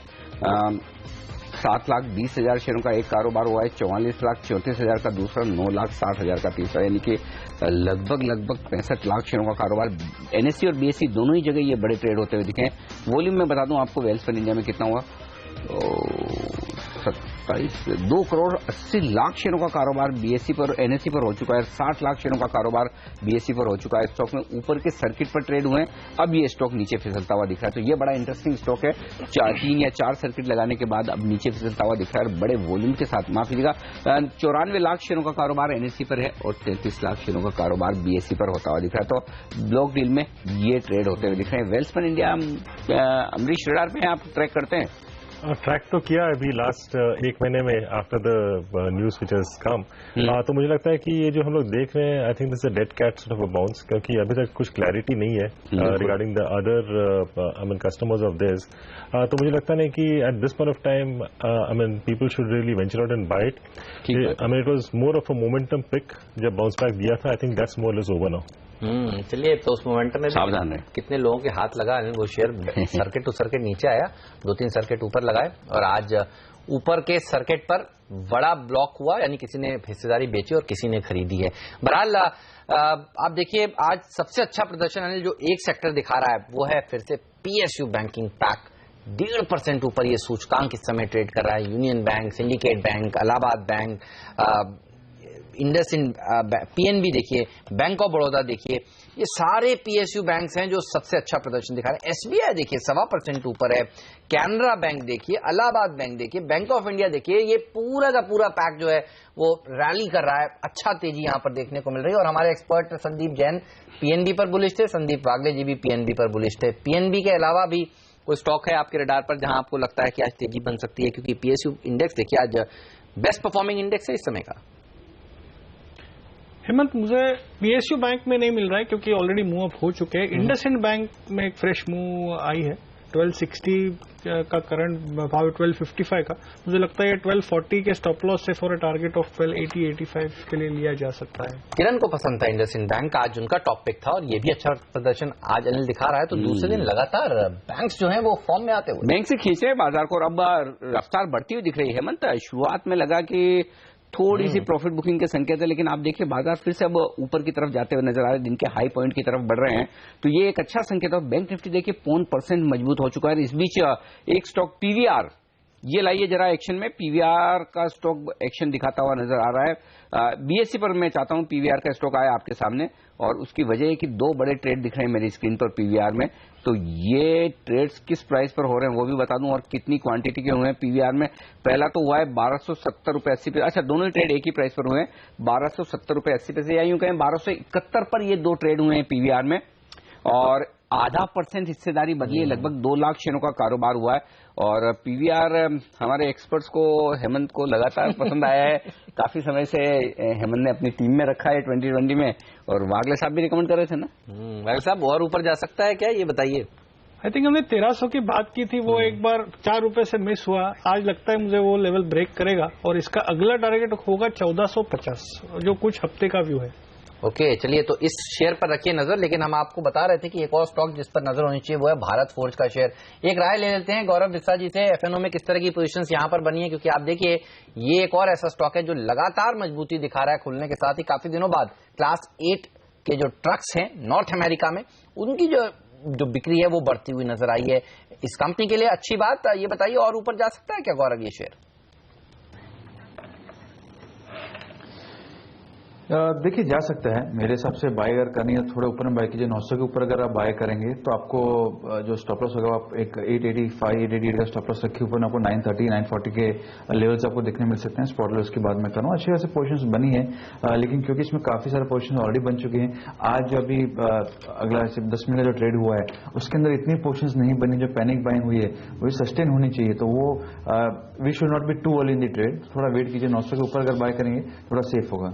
7,20,000 शेयरों का एक कारोबार हुआ है, 44,34,000 का दूसरा, 9,60,000 का तीसरा, यानी कि लगभग 65 लाख शेयरों का कारोबार। एनएससी और बीएससी दोनों ही जगह ये बड़े ट्रेड होते हुए दिखे हैं। वॉल्यूम में बता दूं आपको वेल्सपन इंडिया में कितना हुआ, 2 करोड़ 80 लाख शेयरों का कारोबार बीएससी पर, एनएससी पर हो चुका है। 60 लाख शेयरों का कारोबार बीएससी पर हो चुका है। स्टॉक में ऊपर के सर्किट पर ट्रेड हुए हैं, अब ये स्टॉक नीचे फिसलता हुआ दिख रहा है। तो ये बड़ा इंटरेस्टिंग स्टॉक है। 3 या 4 सर्किट लगाने के बाद अब नीचे फिसलता हुआ दिख रहा है, बड़े वॉल्यूम के साथ। माफ कीजिएगा, 94 लाख शेयरों का कारोबार एनएससी पर है और 33 लाख शेयरों का कारोबार बीएससी पर होता हुआ दिख रहा है। तो ब्लॉक डील में ये ट्रेड होते हुए दिख रहे हैं। वेल्सपन इंडिया अमरीश रेडार पे आप ट्रैक करते हैं? ट्रैक तो किया है अभी लास्ट 1 महीने में after the news which has come. तो मुझे लगता है कि ये जो हम लोग देख रहे हैं, I think this is a dead cat sort of a bounce, क्योंकि अभी तक कुछ क्लैरिटी नहीं है regarding the other I mean customers of this. तो मुझे लगता नहीं कि at this point of time I mean people should really venture out and buy it. I mean it was more of a momentum pick, जब बाउंस बैक दिया था। I think that's more less over now. चलिए, तो उस मोमेंटम में सावधान रहे। कितने लोगों के हाथ लगा, वो शेयर सर्किट टू सर्किट नीचे आया, 2-3 सर्किट ऊपर लगाए और आज ऊपर के सर्किट पर बड़ा ब्लॉक हुआ, यानी किसी ने हिस्सेदारी बेची और किसी ने खरीदी है। बहरहाल आप देखिए आज सबसे अच्छा प्रदर्शन अनिल जो एक सेक्टर दिखा रहा है वो है फिर से पीएसयू बैंकिंग पैक। 1.5% ऊपर ये सूचकांक इस समय ट्रेड कर रहा है। Union bank, syndicate bank, Allahabad bank, IndusInd, PNB देखिए, बैंक ऑफ बड़ौदा देखिए, ये सारे पीएसयू बैंक्स हैं जो सबसे अच्छा प्रदर्शन दिखा रहे हैं। एसबीआई देखिए 1.25% ऊपर है, कैनरा बैंक देखिए, इलाहाबाद बैंक देखिए, बैंक ऑफ इंडिया देखिए, ये पूरा का पूरा पैक जो है वो रैली कर रहा है। अच्छा तेजी यहां पर देखने को मिल रही है। और हमारे एक्सपर्ट संदीप जैन पीएनबी पर बुलिश थे, संदीप वागले जी भी पीएनबी पर बुलिश थे। पीएनबी के अलावा भी कोई स्टॉक है आपके रडार पर जहां आपको लगता है कि आज तेजी बन सकती है? क्योंकि पीएसयू इंडेक्स देखिए आज बेस्ट परफॉर्मिंग इंडेक्स है इस समय का। हेमंत, मुझे पीएसयू बैंक में नहीं मिल रहा है क्योंकि ऑलरेडी मूव अप हो चुके हैं। इंडसइंड बैंक में एक फ्रेश मूव आई है, 1260 का करंट भाव, 1255 का। मुझे लगता है ये 1240 के स्टॉप लॉस से फॉर अ टारगेट ऑफ 1280-85 के लिए लिया जा सकता है। किरण को पसंद था इंडसइंड बैंक, आज उनका टॉप पिक था और ये भी अच्छा प्रदर्शन आज अनिल दिखा रहा है। तो दूसरे दिन लगातार बैंक्स जो हैं वो फॉर्म में आते हुए बैंक से खींच रहे हैं बाजार को, और अब रफ्तार बढ़ती हुई दिख रही है। हेमंत, शुरुआत में लगा कि थोड़ी सी प्रॉफिट बुकिंग के संकेत है, लेकिन आप देखिए बाजार फिर से अब ऊपर की तरफ जाते हुए नजर आ रहे हैं, दिन के हाई पॉइंट की तरफ बढ़ रहे हैं। तो ये एक अच्छा संकेत है। बैंक निफ्टी देखिए 0.5% मजबूत हो चुका है। इस बीच एक स्टॉक पीवीआर ये लाइए जरा एक्शन में, पीवीआर का स्टॉक एक्शन दिखाता हुआ नजर आ रहा है। बीएससी पर मैं चाहता हूं पीवीआर का स्टॉक आया आपके सामने, और उसकी वजह है कि दो बड़े ट्रेड दिख रहे हैं मेरी स्क्रीन पर पीवीआर में। तो ये ट्रेड्स किस प्राइस पर हो रहे हैं वो भी बता दूं, और कितनी क्वांटिटी के हुए हैं पीवीआर में। पहला तो हुआ है 1270 रुपए 80 पैसे, अच्छा दोनों ही ट्रेड एक ही प्राइस पर हुए हैं, 1270 रुपए 80 पैसे, या यूं कहें 1271 पर ये दो ट्रेड हुए हैं पीवीआर में, और 0.5% हिस्सेदारी बदली है, लगभग 2 लाख शेयरों का कारोबार हुआ है। और पीवीआर हमारे एक्सपर्ट्स को, हेमंत को लगातार पसंद आया है, काफी समय से हेमंत ने अपनी टीम में रखा है 2020 में, और वागले साहब भी रिकमेंड कर रहे थे ना। वागले साहब और ऊपर जा सकता है क्या, ये बताइए। आई थिंक हमने 1300 की बात की थी, वो एक बार 4 रुपए से मिस हुआ, आज लगता है मुझे वो लेवल ब्रेक करेगा, और इसका अगला टारगेट होगा 1450, जो कुछ हफ्ते का व्यू है। ओके, चलिए तो इस शेयर पर रखिए नजर, लेकिन हम आपको बता रहे थे कि एक और स्टॉक जिस पर नजर होनी चाहिए वो है भारत फोर्ज का शेयर। एक राय ले लेते हैं गौरव बिस्सा जी से, एफएनओ में किस तरह की पोजीशंस यहां पर बनी है, क्योंकि आप देखिए ये एक और ऐसा स्टॉक है जो लगातार मजबूती दिखा रहा है, खुलने के साथ ही काफी दिनों बाद क्लास 8 के जो ट्रक्स हैं नॉर्थ अमेरिका में, उनकी जो बिक्री है वो बढ़ती हुई नजर आई है। इस कंपनी के लिए अच्छी बात, ये बताइए और ऊपर जा सकता है क्या गौरव ये शेयर? देखिए जा सकता है, मेरे हिसाब से बाय अगर करनी है थोड़े ऊपर में बाय कीजिए, 900 के ऊपर अगर आप बाय करेंगे तो आपको जो स्टॉप लॉस होगा, आप एक 885 888 का स्टॉप लॉस रखिए, ऊपर में आपको 930 940 के लेवल्स आपको देखने मिल सकते हैं। स्पॉट लॉस के बाद में करूँ, अच्छी खासी पोजीशंस बनी है, लेकिन क्योंकि इसमें काफी सारे पोजीशंस ऑलरेडी बन चुके हैं, आज जो अभी अगला 10 मिनट का जो ट्रेड हुआ है उसके अंदर इतनी पोजीशंस नहीं बनी जो पैनिक बाइंग हुई है, वो सस्टेन होनी चाहिए, तो वो we should not be too early in the trade, थोड़ा वेट कीजिए, 900 के ऊपर अगर बाय करेंगे थोड़ा सेफ होगा।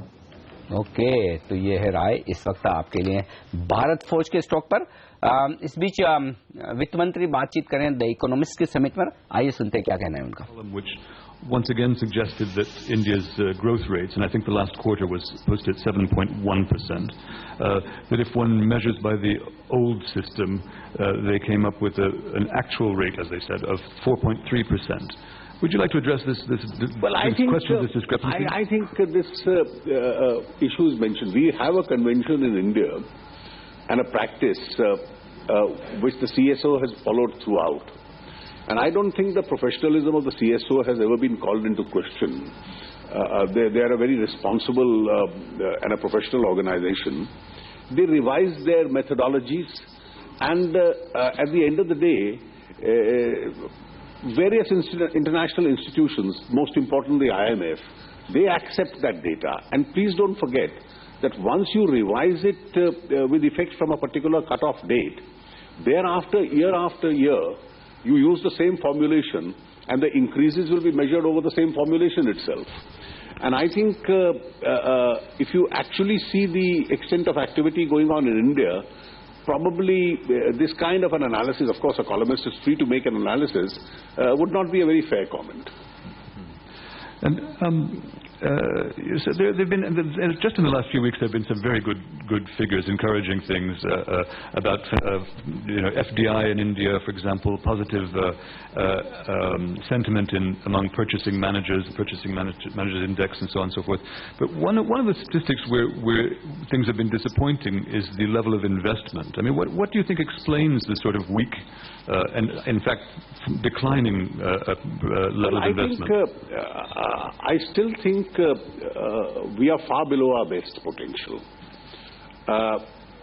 ओके, तो ये है राय इस वक्त आपके लिए भारत फोर्ज के स्टॉक पर। इस बीच वित्त मंत्री बातचीत करें द इकोनॉमिस्ट के समिट पर, आइए सुनते क्या कहना है उनका। Which once again suggested that India's growth rates, and I think the last quarter was posted at 7.1%, that if one measures by the old system, they came up with an actual rate, as they said, of 4.3%. Would you like to address this question, this discrepancy? I think this issue is mentioned. We have a convention in India and a practice which the CSO has followed throughout. And I don't think the professionalism of the CSO has ever been called into question. They are a very responsible and a professional organization. They revise their methodologies, and at the end of the day, various international institutions, most importantly IMF, they accept that data. And please don't forget that once you revise it with effect from a particular cut-off date, thereafter, year after year, you use the same formulation, and the increases will be measured over the same formulation itself. And I think if you actually see the extent of activity going on in India, probably this kind of an analysis, of course a columnist is free to make an analysis, would not be a very fair comment. And you said there've been just in the last few weeks there have been some very good figures, encouraging things about FDI in India, for example, positive sentiment among purchasing managers index, and so on and so forth. But one of the statistics where things have been disappointing is the level of investment. I mean, what do you think explains the sort of weak and in fact declining level of investment? I still think we are far below our best potential.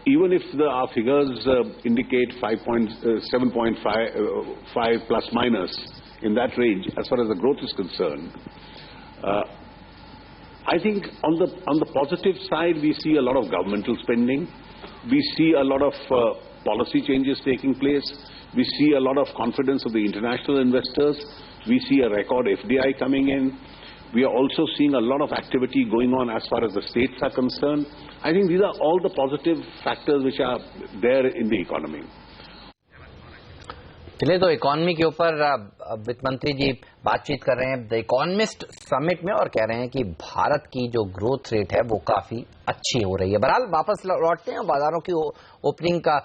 Even if our figures indicate 7.5 plus minus in that range as far as the growth is concerned, I think on the positive side we see a lot of governmental spending, we see a lot of policy changes taking place, we see a lot of confidence of the international investors, we see a record FDI coming in. We are also seeing a lot of activity going on as far as the states are concerned. I think these are all the positive factors which are there in the economy. चलिए, तो इकोनॉमी के ऊपर वित्त मंत्री जी बातचीत कर रहे हैं द इकोनॉमिस्ट समिट में, और कह रहे हैं कि भारत की जो ग्रोथ रेट है वो काफी अच्छी हो रही है। बहरहाल वापस लौटते हैं, बाजारों की ओपनिंग का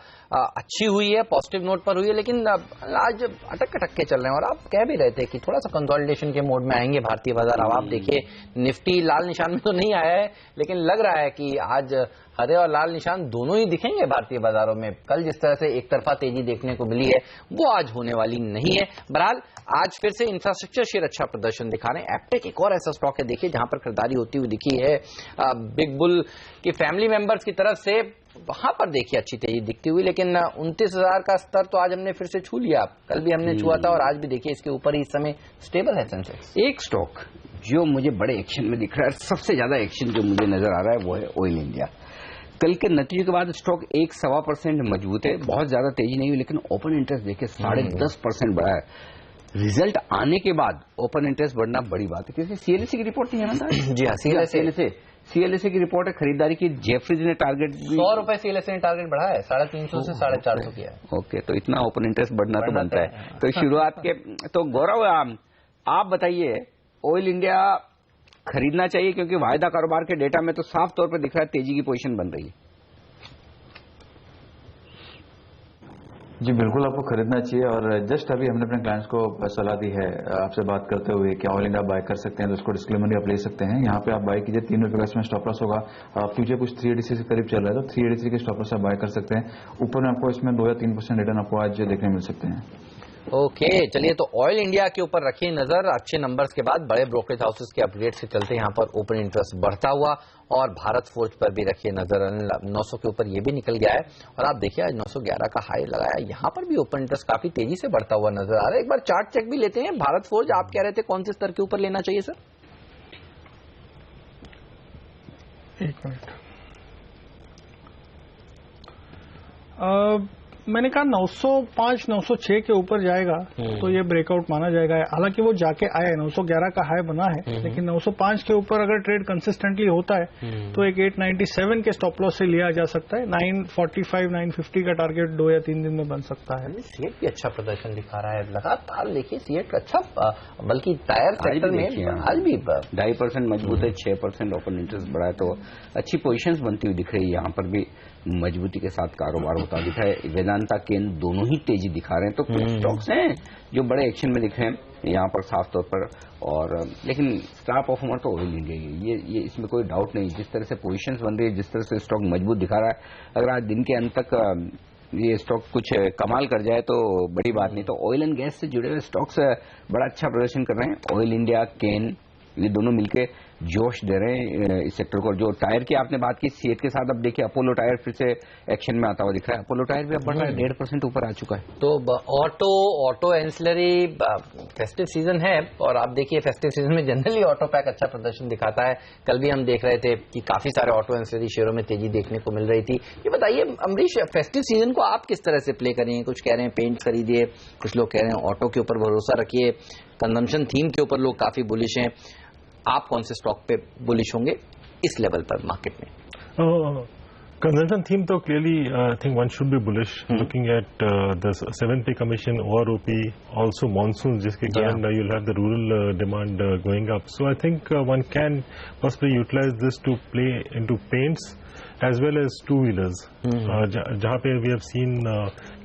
अच्छी हुई है, पॉजिटिव नोट पर हुई है, लेकिन आज अटक के चल रहे हैं, और आप कह भी रहे थे कि थोड़ा सा कंसोलिडेशन के मोड में आएंगे भारतीय बाजार। अब आप देखिए निफ्टी लाल निशान में तो नहीं आया है, लेकिन लग रहा है कि आज हरे और लाल निशान दोनों ही दिखेंगे भारतीय बाजारों में। कल जिस तरह से एक तरफा तेजी देखने को मिली है वो आज होने वाली नहीं है। बहरहाल आज फिर से इंफ्रास्ट्रक्चर शेयर अच्छा प्रदर्शन दिखा रहे हैं। एप्टेक एक और ऐसा स्टॉक है देखिए जहां पर खरीदारी होती हुई दिखी है बिग बुल की फैमिली मेंबर्स की तरफ से, वहां पर देखिए अच्छी तेजी दिखती हुई, लेकिन 29,000 का स्तर तो आज हमने फिर से छू लिया। कल भी हमने छुआ था और आज भी देखिए इसके ऊपर ही इस समय स्टेबल है सेंसेक्स। एक स्टॉक जो मुझे बड़े एक्शन में दिख रहा है, सबसे ज्यादा एक्शन जो मुझे नजर आ रहा है वो है ऑयल इंडिया। कल के नतीजे के बाद स्टॉक 1-1.25% मजबूत है, बहुत ज्यादा तेजी नहीं हुई, लेकिन ओपन इंटरेस्ट देखिए 10.5% बढ़ा है। रिजल्ट आने के बाद ओपन इंटरेस्ट बढ़ना बड़ी बात है, क्योंकि सीएलएसए की रिपोर्ट थी हेमंत। जी हाँ, सीएलएसए की रिपोर्ट है, खरीदारी की जेफरीज ने टारगेट ₹100 सीएलएसए ने टारगेट बढ़ाया है, 350 से 450 किया है। ओके, तो इतना ओपन इंटरेस्ट बढ़ना तो बनता है। तो शुरुआत के तो गौरव आप बताइए, ऑयल इंडिया खरीदना चाहिए? क्योंकि वायदा कारोबार के डेटा में तो साफ तौर पर दिख रहा है तेजी की पोजीशन बन रही है। जी बिल्कुल, आपको खरीदना चाहिए। और जस्ट अभी हमने अपने क्लाइंट्स को सलाह दी है आपसे बात करते हुए कि ऑयल इंडिया बाय कर सकते हैं, तो उसको डिस्क्लेमर आप ले सकते हैं। यहाँ पे आप बाय कीजिए, ₹3 का इसमें स्टॉप लॉस होगा। फ्यूचर कुछ 383 से करीब चल रहा है, तो 383 के स्टॉप लॉस आप बाय कर सकते हैं। ऊपर में आपको इसमें 2 या 3% रिटर्न आपको आज देखने मिल सकते हैं। ओके, चलिए तो ऑयल इंडिया के ऊपर रखिए नजर। अच्छे नंबर्स के बाद बड़े ब्रोकरेज हाउसेस के अपडेट से चलते यहाँ पर ओपन इंटरेस्ट बढ़ता हुआ, और भारत फोर्ज पर भी रखिए नजर। 900 के ऊपर ये भी निकल गया है, और आप देखिए आज 911 का हाई लगाया। यहाँ पर भी ओपन इंटरेस्ट काफी तेजी से बढ़ता हुआ नजर आ रहा है। एक बार चार्ट चेक भी लेते हैं। भारत फोर्ज आप कह रहे थे कौन से स्तर के ऊपर लेना चाहिए सर? एक मिनट, मैंने कहा 905 906 के ऊपर जाएगा तो ये ब्रेकआउट माना जाएगा। हालांकि वो जाके आया है, 911 का हाई बना है, लेकिन 905 के ऊपर अगर ट्रेड कंसिस्टेंटली होता है तो एक 897 के स्टॉप लॉस से लिया जा सकता है। 945 950 का टारगेट 2 या 3 दिन में बन सकता है। सीएट भी अच्छा प्रदर्शन दिखा रहा है लगातार। देखिए सीएट अच्छा, बल्कि टायर सेक्टर में आज भी 2.5% मजबूत है, 6% ओपन इंटरेस्ट बढ़ा है, तो अच्छी पोजीशंस बनती हुई दिख रही है। यहाँ पर भी मजबूती के साथ कारोबार होता दिख रहा है। वेदांता केन दोनों ही तेजी दिखा रहे हैं, तो कुछ स्टॉक्स हैं जो बड़े एक्शन में दिख रहे हैं यहाँ पर साफ तौर पर। और लेकिन स्टार परफॉर्मर तो ऑयल इंडिया ही है, ये इसमें कोई डाउट नहीं। जिस तरह से पोजीशंस बन रही है, जिस तरह से स्टॉक मजबूत दिखा रहा है, अगर आज दिन के अंत तक ये स्टॉक कुछ कमाल कर जाए तो बड़ी बात नहीं। तो ऑयल एंड गैस से जुड़े हुए स्टॉक्स बड़ा अच्छा प्रदर्शन कर रहे हैं। ऑयल इंडिया, केन, ये दोनों मिलके जोश दे रहे हैं इस सेक्टर को। जो टायर की आपने बात की सीएट के साथ, अब देखिए अपोलो टायर फिर से एक्शन में आता हुआ दिख रहा है। अपोलो टायर भी अब बढ़ रहा है, 1.5% ऊपर आ चुका है। तो ऑटो एंसिलरी फेस्टिव सीजन है, और आप देखिए फेस्टिव सीजन में जनरली ऑटो पैक अच्छा प्रदर्शन दिखाता है। कल भी हम देख रहे थे कि काफी सारे ऑटो एंसिलरी शेयरों में तेजी देखने को मिल रही थी। ये बताइए अमरीश, फेस्टिव सीजन को आप किस तरह से प्ले करेंगे? कुछ कह रहे हैं पेंट खरीदिए, कुछ लोग कह रहे हैं ऑटो के ऊपर भरोसा रखिए, कंजम्पशन थीम के ऊपर लोग काफी बुलिश हैं। आप कौन से स्टॉक पे बुलिश होंगे इस लेवल पर मार्केट में? Consumption theme, though, clearly, I think one should be bullish. Looking at the 7th pay commission, OROP, also monsoons, जिसके कारण you'll have the rural demand going up. So I think one can possibly utilize this to play into paints as well as two-wheelers. जहाँ पे we have seen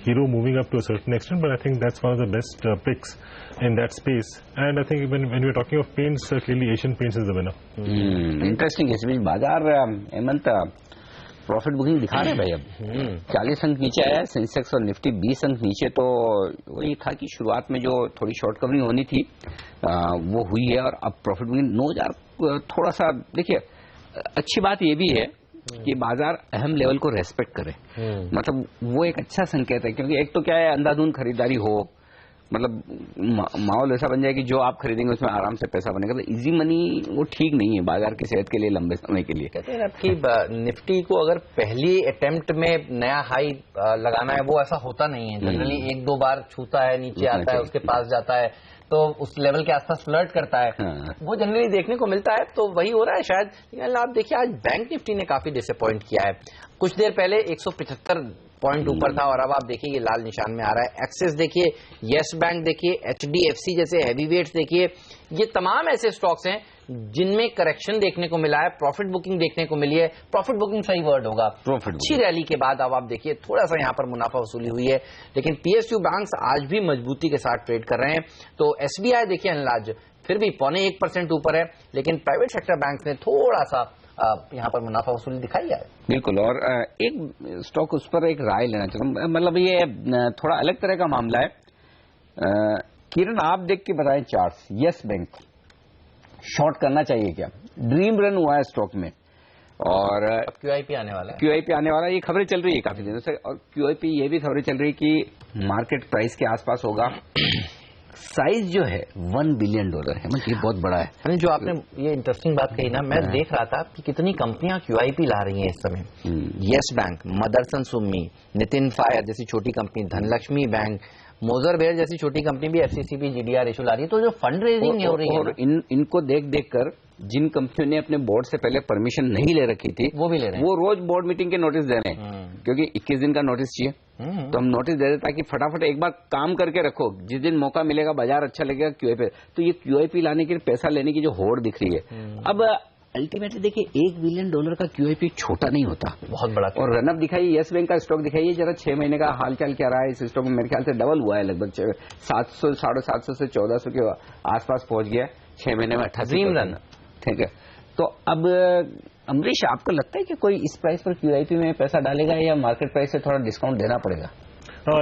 Hero moving up to a certain extent, but I think that's one of the best picks in that space. And I think when we're talking of paints, clearly Asian Paints is the winner. Interesting. इस बीच बाजार हेमंत प्रॉफिट बुकिंग दिखा रहे हैं भाई। अब 40 अंक नीचे आया है सेंसेक्स और निफ्टी 20 अंक नीचे। तो वही था कि शुरुआत में जो थोड़ी शॉर्ट कवरिंग होनी थी वो हुई है, और अब प्रॉफिट बुकिंग 9000 थोड़ा सा देखिए। अच्छी बात ये भी है कि बाजार अहम लेवल को रेस्पेक्ट करे, मतलब वो एक अच्छा संकेत है। क्योंकि एक तो क्या है, अंधाधुंध खरीदारी हो, मतलब माहौल ऐसा बन जाए कि जो आप खरीदेंगे उसमें आराम से पैसा बनेगा, तो इजी मनी वो ठीक नहीं है बाजार की सेहत के लिए लंबे समय के लिए। कहते हैं आपकी निफ्टी को अगर पहली अटेम्प्ट में नया हाई लगाना है, वो ऐसा होता नहीं है। जनरली 1-2 बार छूता है, नीचे आता है, उसके पास जाता है, तो उस लेवल के आसपास फ्लर्ट करता है। वो जनरली देखने को मिलता है, तो वही हो रहा है शायद। लेकिन आप देखिए आज बैंक निफ्टी ने काफी डिसअपॉइंट किया है। कुछ देर पहले 175 पॉइंट ऊपर था, और अब आप देखिए ये लाल निशान में आ रहा है। एक्सिस देखिए, यस बैंक देखिए, HDFC जैसे हैवी वेट्स देखिए, ये तमाम ऐसे स्टॉक्स हैं जिनमें करेक्शन देखने को मिला है, प्रॉफिट बुकिंग देखने को मिली है। प्रॉफिट बुकिंग सही वर्ड होगा। अच्छी रैली के बाद अब आप देखिए थोड़ा सा यहाँ पर मुनाफा वसूली हुई है, लेकिन PSU बैंक्स आज भी मजबूती के साथ ट्रेड कर रहे हैं। तो SBI देखिए अनलाज फिर भी 0.25% ऊपर है, लेकिन प्राइवेट सेक्टर बैंक ने थोड़ा सा यहाँ पर मुनाफा वसूली दिखाई है। बिल्कुल। और एक स्टॉक उस पर एक राय लेना चाहता हूँ, मतलब ये थोड़ा अलग तरह का मामला है। किरण आप देख के बताएं चार्ट्स। यस बैंक शॉर्ट करना चाहिए क्या? ड्रीम रन हुआ है स्टॉक में और QIP आने वाला है। QIP आने वाला है, ये खबरें चल रही है काफी दिनों से। और QIP ये भी खबरें चल रही है कि मार्केट प्राइस के आसपास होगा। साइज जो है $1 बिलियन है, मतलब ये बहुत बड़ा है। यानी जो आपने ये इंटरेस्टिंग बात कही ना, मैं देख रहा था कि कितनी कंपनियां QIP ला रही हैं इस समय। Yes Bank, Motherson Sumi, Nitin Fire जैसी छोटी कंपनी, धनलक्ष्मी बैंक, मोजर बेयर जैसी छोटी कंपनी भी FCCB GDR इशू ला रही है। तो जो फंड रेजिंग हो रही है और इनको देख देख कर जिन कंपनियों ने अपने बोर्ड से पहले परमिशन नहीं ले रखी थी वो भी ले रहे हैं, वो रोज बोर्ड मीटिंग के नोटिस दे रहे हैं, क्योंकि 21 दिन का नोटिस चाहिए। तो हम नोटिस दे देता कि फटाफट एक बार काम करके रखो, जिस दिन मौका मिलेगा, बाजार अच्छा लगेगा, QIP। तो ये QIP लाने के लिए पैसा लेने की जो होड़ दिख रही है। अब अल्टीमेटली देखिए $1 बिलियन का QIP छोटा नहीं होता, बहुत बड़ा। और रनअप दिखाइए, यस बैंक का स्टॉक दिखाइए जरा, 6 महीने का हालचाल क्या रहा है इस स्टॉक में। मेरे ख्याल से डबल हुआ है, लगभग 700 750 से 1400 के आसपास पहुंच गया 6 महीने में 88 रन। ठीक है, तो अब अमरीश आपको लगता है कि कोई इस प्राइस पर QIP में पैसा डालेगा या मार्केट प्राइस से थोड़ा डिस्काउंट देना पड़ेगा?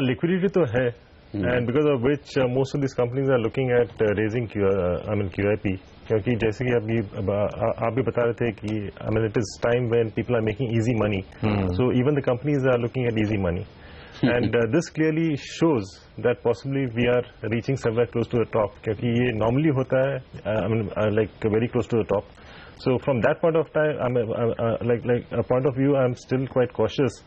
लिक्विडिटी तो है, and because of which most of this companies are looking at raising QIP, क्योंकि जैसे कि आप भी बता रहे थे कि it is time when people are making easy money, so even the companies are looking at easy money, and this clearly shows that possibly we are reaching somewhere close to the top, क्योंकि ये normally होता है like very close to the top. So from that point of time, like a point of view, I'm still quite cautious.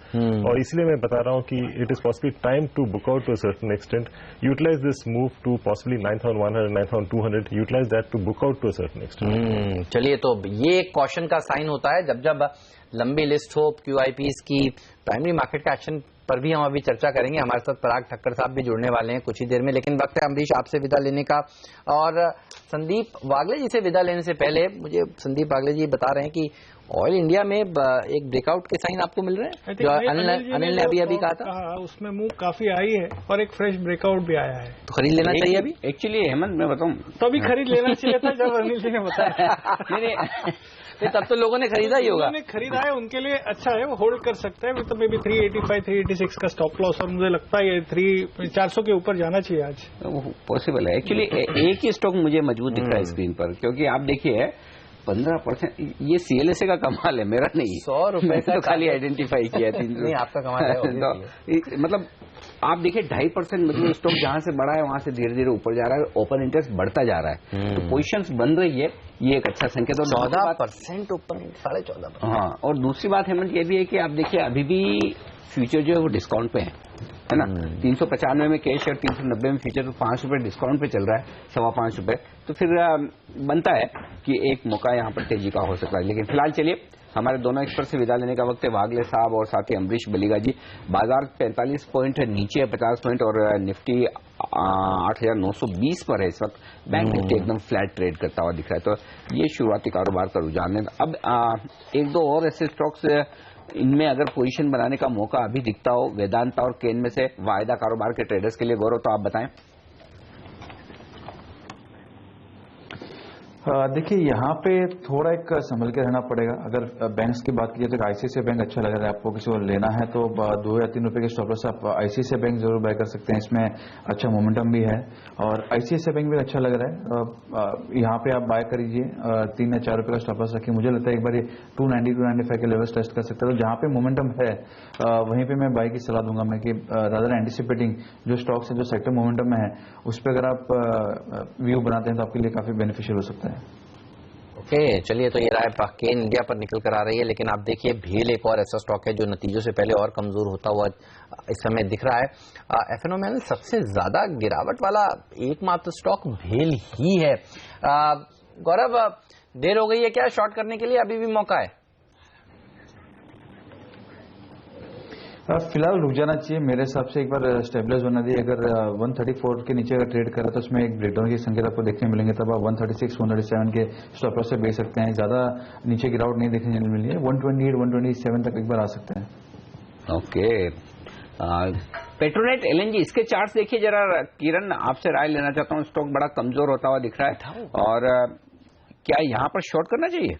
और इसलिए मैं बता रहा हूँ कि it is possibly time to book out to a certain extent, utilize this move to possibly 9,100, 9,200, utilize that to book out to a certain extent. चलिए, तो ये एक कॉशन का साइन होता है जब लंबी लिस्ट हो QIPs की। प्राइमरी मार्केट का एक्शन पर भी हम अभी चर्चा करेंगे। हमारे साथ पराग ठक्कर साहब भी जुड़ने वाले हैं कुछ ही देर में, लेकिन वक्त है अमरीश आपसे विदा लेने का। और संदीप वागले जी से विदा लेने से पहले मुझे संदीप वागले जी बता रहे हैं कि ऑयल इंडिया में एक ब्रेकआउट के साइन आपको मिल रहे हैं, जो अनिल ने अभी कहा था। उसमें मूव काफी आई है और एक फ्रेश ब्रेकआउट भी आया है, तो खरीद लेना चाहिए अभी। एक्चुअली हेमंत मैं बताऊं तो अभी खरीद लेना चाहिए था जब अनिल जी ने बताया। तब तो लोगों ने खरीदा ही होगा। खरीदा है, उनके लिए अच्छा है, वो होल्ड कर सकते हैं। तो मे बी 385 386 का स्टॉप लॉस, और मुझे लगता है 400 के ऊपर जाना चाहिए आज। पॉसिबल है एक्चुअली। एक ही स्टॉक मुझे मजबूत दिख रहा है स्क्रीन पर, क्योंकि आप देखिए 15%, ये CLSA का कमाल है, मेरा नहीं। 100 रुपए तो खाली आइडेंटिफाई किया 300। नहीं, आपका कमाल है। मतलब आप देखिए 2.5% मतलब स्टॉक जहां से बढ़ा है वहां से धीरे धीरे ऊपर जा रहा है, ओपन इंटरेस्ट बढ़ता जा रहा है, तो पोजीशंस बन रही है, ये एक अच्छा संकेत। और 14% ऊपर, 14.5%। हाँ, और दूसरी बात हेमंत ये भी है कि आप देखिए अभी भी फ्यूचर जो है वो डिस्काउंट पे है ना। 395 में कैश और 390 में फ्यूचर, 5 रुपए डिस्काउंट पे चल रहा है, 5.25 रुपए। तो फिर बनता है कि एक मौका यहाँ पर तेजी का हो सकता है। लेकिन फिलहाल चलिए, हमारे दोनों एक्सपर्ट से विदा लेने का वक्त है। वागले साहब और साथ ही अमरीश बलिगा जी। बाजार 45 पॉइंट नीचे है, 50 पॉइंट, और निफ्टी 8,920 पर है इस वक्त। बैंक निफ्टी एकदम फ्लैट ट्रेड करता हुआ दिख रहा है। तो ये शुरुआती कारोबार का रुझान है। अब एक दो और ऐसे स्टॉक्स, इनमें अगर पोजीशन बनाने का मौका अभी दिखता हो, वेदांता और केन में से वायदा कारोबार के ट्रेडर्स के लिए, गौरव तो आप बताएं। देखिए, यहाँ पे थोड़ा एक संभल के रहना पड़ेगा। अगर बैंक्स की बात कीजिए तो ICICI बैंक अच्छा लग रहा है आपको, किसी को लेना है तो 2 या 3 रुपए के स्टॉप लॉस आप ICICI बैंक जरूर बाय कर सकते हैं, इसमें अच्छा मोमेंटम भी है। और ICICI बैंक भी अच्छा लग रहा है, यहाँ पे आप बाय करिए, 3 या 4 रुपए का स्टॉप लॉस रखिए। मुझे लगता है एक बार 290 295 के लेवल्स टेस्ट कर सकते हैं। तो जहाँ पे मोमेंटम है वहीं पे मैं बाय की सलाह दूंगा मैं, कि रादर एंटिसिपेटिंग जो स्टॉक्स है, जो सेक्टर मोमेंटम में है, उस पर अगर आप व्यू बनाते हैं तो आपके लिए काफी बेनिफिशियल हो सकता है। ओके, चलिए, तो ये राय केन इंडिया पर निकल कर आ रही है। लेकिन आप देखिए, भेल एक और ऐसा स्टॉक है जो नतीजों से पहले और कमजोर होता हुआ इस समय दिख रहा है। F&O में सबसे ज्यादा गिरावट वाला एकमात्र स्टॉक भेल ही है। गौरव, देर हो गई है क्या शॉर्ट करने के लिए? अभी भी मौका है। फिलहाल रुक जाना चाहिए मेरे हिसाब से, एक बार स्टेबलाइज होना चाहिए। अगर 134 के नीचे अगर ट्रेड करा तो उसमें एक ब्रेकडाउन के संकेत आपको देखने मिलेंगे, तब आप 136 137 के स्टॉप लॉस से बेच सकते हैं। ज्यादा नीचे गिरावट नहीं देखने मिली है, 128 127 तक एक बार आ सकते हैं। ओके, पेट्रोनेट LNG, इसके चार्ट्स देखिए जरा। किरण, आपसे राय लेना चाहता हूँ। स्टॉक बड़ा कमजोर होता हुआ दिख रहा है, और क्या यहाँ पर शॉर्ट करना चाहिए?